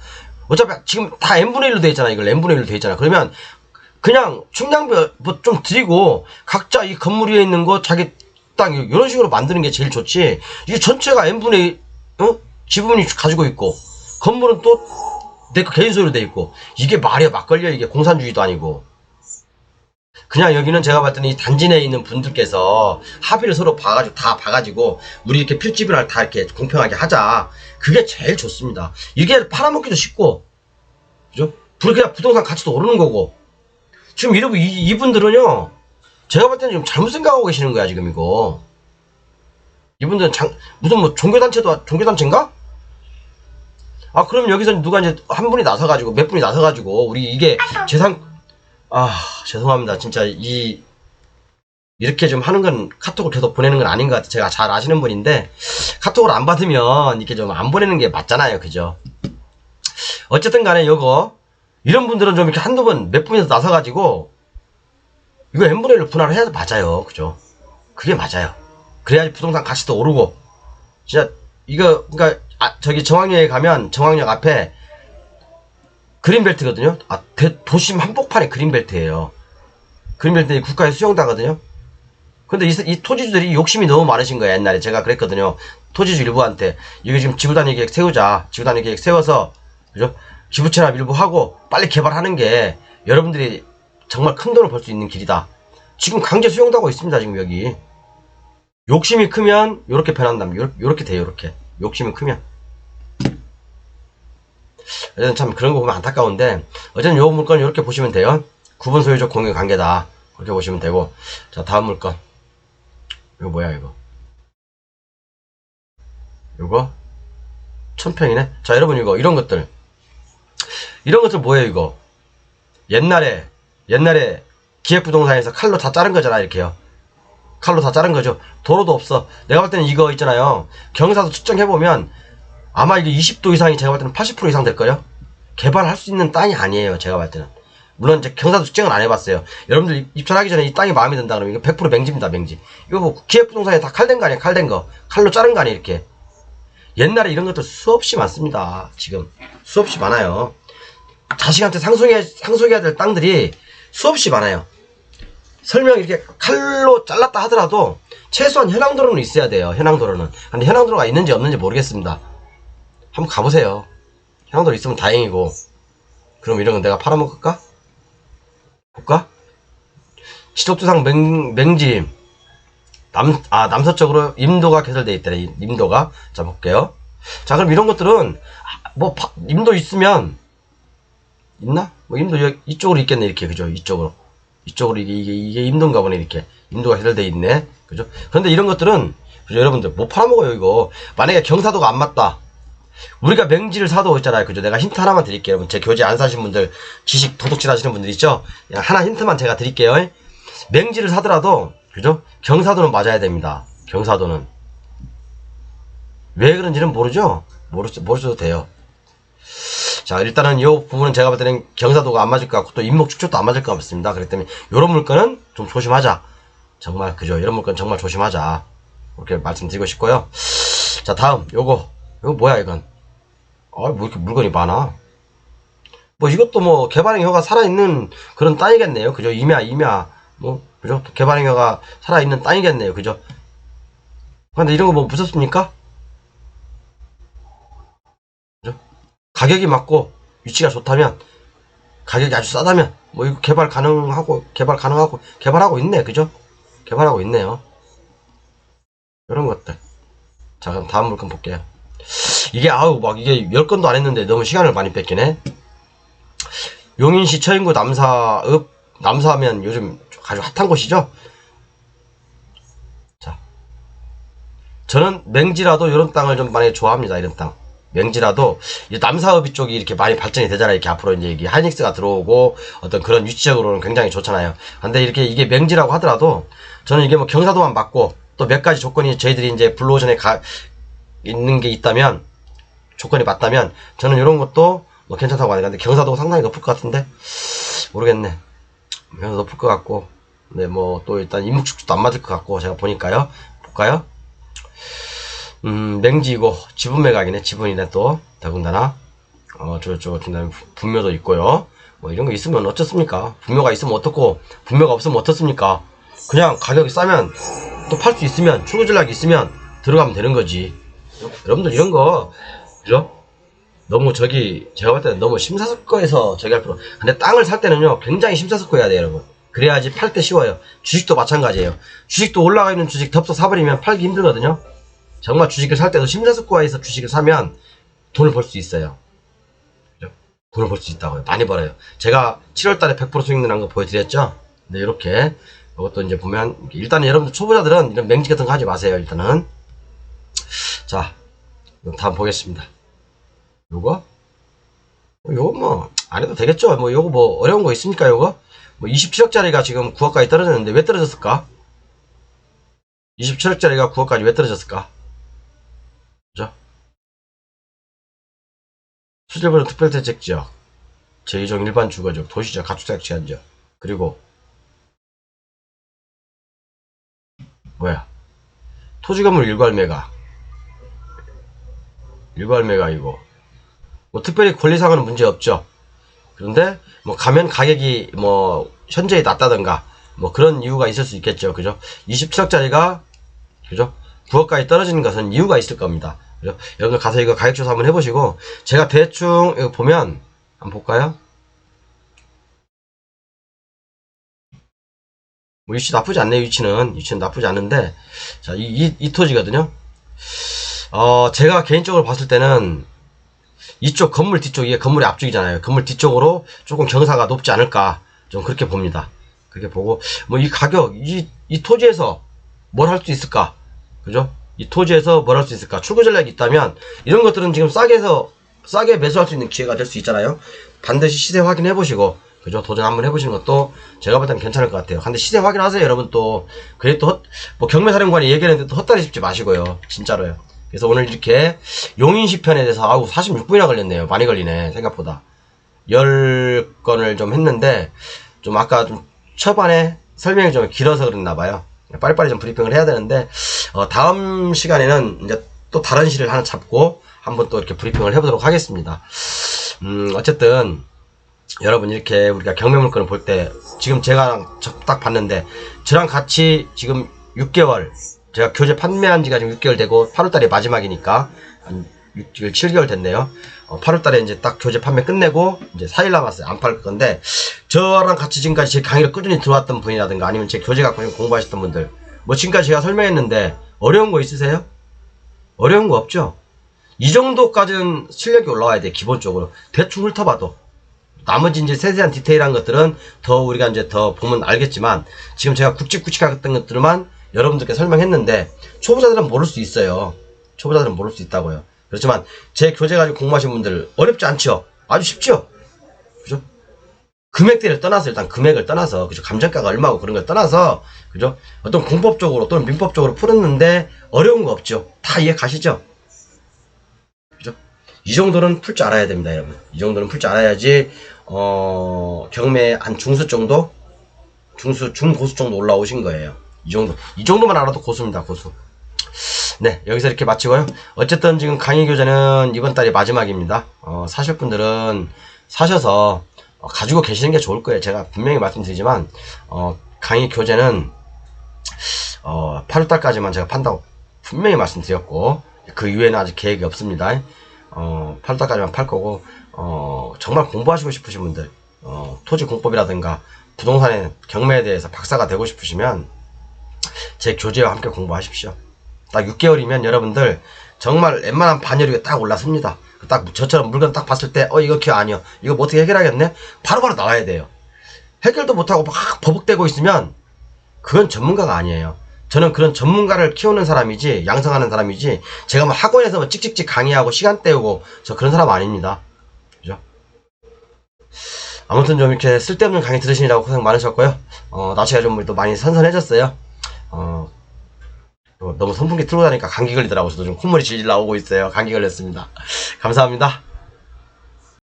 어차피 지금 다 n분의 1로 돼 있잖아. 이걸 n분의 1로 돼 있잖아. 그러면 그냥 충량비 뭐 좀 드리고 각자 이 건물 위에 있는 거 자기 땅 이런 식으로 만드는 게 제일 좋지. 이게 전체가 n분의 1, 지분이 가지고 있고 건물은 또 내 거 개인 소유로 돼 있고 이게 말이야 막걸리야. 이게 공산주의도 아니고. 그냥 여기는 제가 봤더니 이 단지 내에 있는 분들께서 합의를 서로 봐가지고 다 봐가지고 우리 이렇게 필지분할 다 이렇게 공평하게 하자. 그게 제일 좋습니다. 이게 팔아먹기도 쉽고, 그죠? 그냥 부동산 가치도 오르는 거고. 지금 이분들은요, 제가 볼 때는 좀 잘못 생각하고 계시는 거야, 지금 이거. 이분들은 무슨 뭐 종교단체인가? 아, 그럼 여기서 누가 이제 한 분이 나서가지고, 몇 분이 나서가지고, 우리 이게 재산, 죄송합니다. 진짜 이렇게 좀 하는 건 카톡을 계속 보내는 건 아닌 것 같아요. 제가 잘 아시는 분인데, 카톡을 안 받으면 이렇게 좀 안 보내는 게 맞잖아요. 그죠? 어쨌든 간에 이런 분들은 좀 이렇게 한두 번, 몇 분이서 나서가지고, 이거 n분의 1로 분할을 해야 맞아요. 그죠? 그게 맞아요. 그래야지 부동산 가치도 오르고, 진짜, 그러니까, 저기 정왕역에 가면, 정왕역 앞에, 그린벨트거든요? 도심 한복판에 그린벨트예요. 그린벨트는 국가에 수용다거든요? 근데 이 토지주들이 욕심이 너무 많으신 거예요, 옛날에. 제가 그랬거든요. 토지주 일부한테. 이거 지금 지구단위 계획 세우자. 지구단위 계획 세워서, 그죠? 기부채납 일부 하고, 빨리 개발하는 게, 여러분들이 정말 큰 돈을 벌 수 있는 길이다. 지금 강제 수용하고 있습니다, 지금 여기. 욕심이 크면, 요렇게 변한답니다. 요렇게 돼요, 요렇게. 욕심이 크면. 어쨌든 참 그런 거 보면 안타까운데, 어쨌든 요 물건 요렇게 보시면 돼요. 구분 소유적 공유 관계다. 그렇게 보시면 되고. 자, 다음 물건. 이거 뭐야, 이거. 요거? 1000평이네? 자, 여러분 이런 것들. 이런 것들 뭐예요, 이거? 옛날에 기획부동산에서 칼로 다 자른 거잖아, 이렇게요. 칼로 다 자른 거죠. 도로도 없어. 내가 볼 때는 이거 있잖아요. 경사도 측정해보면 아마 이게 20도 이상이 제가 볼 때는 80% 이상 될거예요. 개발할 수 있는 땅이 아니에요, 제가 볼 때는. 물론 이제 경사도 측정은 안 해봤어요. 여러분들 입찰하기 전에 이 땅이 마음에 든다 그러면 이거 100% 맹지입니다, 맹지. 이거 뭐 기획부동산에 다 칼 된 거 아니에요, 칼 된 거. 칼로 자른 거 아니에요, 이렇게. 옛날에 이런 것들 수없이 많습니다, 지금. 수없이 많아요. 자식한테 상속해야 될 땅들이 수없이 많아요. 설명 이렇게 칼로 잘랐다 하더라도 최소한 현황도로는 있어야 돼요. 현황도로는. 근데 현황도로가 있는지 없는지 모르겠습니다. 한번 가보세요. 현황도로 있으면 다행이고. 그럼 이런 건 내가 팔아먹을까? 볼까? 지적도상 맹지 남서쪽으로 임도가 개설되어 있다네. 임도가. 자, 볼게요. 자, 그럼 이런 것들은 임도 있으면 있나? 뭐 임도 이쪽으로 있겠네, 이렇게. 그죠? 이쪽으로 이게 임도인가 보네, 이렇게. 임도가 해결돼 있네. 그죠? 그런데 이런 것들은, 그죠? 여러분들, 못 팔아먹어요, 이거. 만약에 경사도가 안 맞다. 우리가 맹지를 사도 있잖아요. 그죠? 내가 힌트 하나만 드릴게요. 여러분, 제 교재 안 사신 분들, 지식 도둑질 하시는 분들 있죠? 하나 힌트만 제가 드릴게요. 맹지를 사더라도, 그죠? 경사도는 맞아야 됩니다. 경사도는. 왜 그런지는 모르죠? 모르셔도 돼요. 자, 일단은 이 부분은 제가 볼 때는 경사도가 안 맞을 것 같고 또 인목축척도 안 맞을 것 같습니다. 그렇기 때문에 이런 물건은 좀 조심하자. 정말 그죠? 이런 물건 정말 조심하자. 이렇게 말씀드리고 싶고요. 자, 다음 요거 뭐야 이건? 뭐 이렇게 물건이 많아. 뭐 이것도 뭐 개발행위가 살아있는 그런 땅이겠네요. 그죠? 임야 뭐 그죠? 개발행위가 살아있는 땅이겠네요. 그죠? 근데 이런 거 뭐 무섭습니까? 가격이 맞고 위치가 좋다면, 가격이 아주 싸다면 뭐 이거 개발 가능하고 개발하고 있네. 그죠? 개발하고 있네요. 이런 것들. 자, 그럼 다음 물건 볼게요. 이게 이게 10건도 안 했는데 너무 시간을 많이 뺏기네. 용인시 처인구 남사하면 요즘 아주 핫한 곳이죠. 자, 저는 맹지라도 이런 땅을 좀 많이 좋아합니다. 이런 땅. 맹지라도 남사읍 쪽이 이렇게 많이 발전이 되잖아요. 이렇게 앞으로 이제 이게 하이닉스가 들어오고 어떤 그런 위치적으로는 굉장히 좋잖아요. 근데 이게 맹지라고 하더라도 저는 이게 뭐 경사도만 맞고 또 몇 가지 조건이 저희들이 이제 블루오션에 있는 게 있다면, 조건이 맞다면 저는 이런 것도 뭐 괜찮다고 하니까. 근데 경사도가 상당히 높을 것 같은데 모르겠네. 경사도 높을 것 같고, 근데 뭐 또 일단 인목축도 안 맞을 것 같고 제가 보니까요. 볼까요? 맹지이고 지분 매각이네. 지분이네. 또 더군다나 저쪽 분묘도 있고요. 뭐 이런 거 있으면 어쩌습니까? 분묘가 있으면 어떻고 분묘가 없으면 어떻습니까? 그냥 가격이 싸면 또 팔 수 있으면, 출구 전략이 있으면 들어가면 되는 거지. 여러분들 이런 거 그죠? 너무 제가 볼 때는 너무 심사숙고해서 저기 할 필요. 근데 땅을 살 때는요 굉장히 심사숙고해야 돼요, 여러분. 그래야지 팔 때 쉬워요. 주식도 마찬가지예요. 주식도 올라가 있는 주식 덥석 사버리면 팔기 힘들거든요. 정말 주식을 살 때도 심사숙고해서 주식을 사면 돈을 벌 수 있어요. 그죠? 돈을 벌 수 있다고요. 많이 벌어요. 제가 7월달에 100% 수익 난 거 보여드렸죠? 네, 이렇게. 이것도 이제 보면, 일단은 여러분들 초보자들은 이런 맹지 같은 거 하지 마세요, 일단은. 자, 다음 보겠습니다. 요거 뭐, 안 해도 되겠죠? 뭐, 요거 뭐, 어려운 거 있습니까, 요거? 뭐, 27억짜리가 지금 9억까지 떨어졌는데, 왜 떨어졌을까? 27억짜리가 9억까지 왜 떨어졌을까? 그죠? 수질부는 특별대책지역, 제2종 일반 주거지역, 도시지역, 가축사육 제한지역, 그리고, 뭐야? 토지건물 일괄매가, 일괄매가이고, 뭐, 특별히 권리상으로는 문제 없죠. 그런데, 뭐, 가면 가격이, 뭐, 현저히 낮다던가, 뭐, 그런 이유가 있을 수 있겠죠. 그죠? 27억짜리가, 그죠? 9억까지 떨어지는 것은 이유가 있을 겁니다. 그죠? 여러분들 가서 이거 가격조사 한번 해보시고, 제가 대충, 이거 보면, 한번 볼까요? 뭐, 위치 나쁘지 않네요, 위치는 나쁘지 않은데, 자, 이 토지거든요. 제가 개인적으로 봤을 때는, 이쪽 건물 뒤쪽, 이게 건물의 앞쪽이잖아요. 건물 뒤쪽으로 조금 경사가 높지 않을까, 좀 그렇게 봅니다. 그렇게 보고, 뭐, 이 가격, 이 토지에서 뭘 할 수 있을까? 그죠? 이 토지에서 뭘 할 수 있을까? 출구 전략이 있다면, 이런 것들은 지금 싸게 매수할 수 있는 기회가 될 수 있잖아요. 반드시 시세 확인해 보시고, 그죠? 도전 한번 해보시는 것도 제가 볼 때는 괜찮을 것 같아요. 근데 시세 확인하세요, 여러분 또. 그래 또, 뭐 경매사령관이 얘기했는데 또 헛다리 짚지 마시고요. 진짜로요. 그래서 오늘 이렇게 용인시 편에 대해서, 46분이나 걸렸네요. 많이 걸리네, 생각보다. 10건을 좀 했는데, 좀 아까 좀 초반에 설명이 좀 길어서 그랬나봐요. 빨리빨리 좀 브리핑을 해야 되는데, 다음 시간에는 이제 또 다른 시를 하나 잡고 한번 또 이렇게 브리핑을 해보도록 하겠습니다. 어쨌든, 여러분 이렇게 우리가 경매물건을 볼 때, 지금 제가 딱 봤는데, 저랑 같이 지금 6개월, 제가 교재 판매한 지가 지금 6개월 되고, 8월달이 마지막이니까, 한 6개월, 7개월 됐네요. 8월달에 이제 딱 교재 판매 끝내고, 이제 4일 남았어요. 안 팔 건데, 저랑 같이 지금까지 제 강의를 꾸준히 들어왔던 분이라든가, 아니면 제 교재 갖고 공부하셨던 분들, 뭐 지금까지 제가 설명했는데, 어려운 거 있으세요? 어려운 거 없죠? 이 정도까지는 실력이 올라와야 돼, 기본적으로. 대충 훑어봐도. 나머지 이제 세세한 디테일한 것들은 더 우리가 이제 더 보면 알겠지만, 지금 제가 굵직굵직했던 것들만 여러분들께 설명했는데, 초보자들은 모를 수 있어요. 초보자들은 모를 수 있다고요. 그렇지만 제 교재 가지고 공부하신 분들 어렵지 않죠? 아주 쉽죠? 그죠? 금액대를 떠나서, 일단 금액을 떠나서, 그죠? 감정가가 얼마고 그런 걸 떠나서, 그죠? 어떤 공법적으로 또는 민법적으로 풀었는데 어려운 거 없죠? 다 이해 가시죠? 그죠? 이 정도는 풀 줄 알아야 됩니다, 여러분. 이 정도는 풀 줄 알아야지, 경매 한 중수 정도? 중고수 정도 올라오신 거예요. 이 정도만 알아도 고수입니다, 고수. 네, 여기서 이렇게 마치고요. 어쨌든 지금 강의 교재는 이번 달이 마지막입니다. 사실 분들은 사셔서 가지고 계시는 게 좋을 거예요. 제가 분명히 말씀드리지만, 강의 교재는 8월달까지만 제가 판다고 분명히 말씀드렸고, 그 이후에는 아직 계획이 없습니다. 8월달까지만 팔 거고, 정말 공부하시고 싶으신 분들, 토지 공법이라든가 부동산의 경매에 대해서 박사가 되고 싶으시면 제 교재와 함께 공부하십시오. 딱 6개월이면 여러분들 정말 웬만한 반열이 딱 올라섭니다. 딱 저처럼 물건 딱 봤을 때 이거 기억 아니요, 이거 뭐 어떻게 해결하겠네, 바로바로 나와야 돼요. 해결도 못하고 막 버벅대고 있으면 그건 전문가가 아니에요. 저는 그런 전문가를 키우는 사람이지, 양성하는 사람이지, 제가 뭐 학원에서 뭐 찍찍찍 강의하고 시간 때우고 저 그런 사람 아닙니다. 그죠? 아무튼 좀 이렇게 쓸데없는 강의 들으시느라고 고생 많으셨고요. 날씨가 좀 또 많이 선선해졌어요. 너무 선풍기 틀고 다니까 감기 걸리더라고요. 저도 좀 콧물이 질질 나오고 있어요. 감기 걸렸습니다. 감사합니다.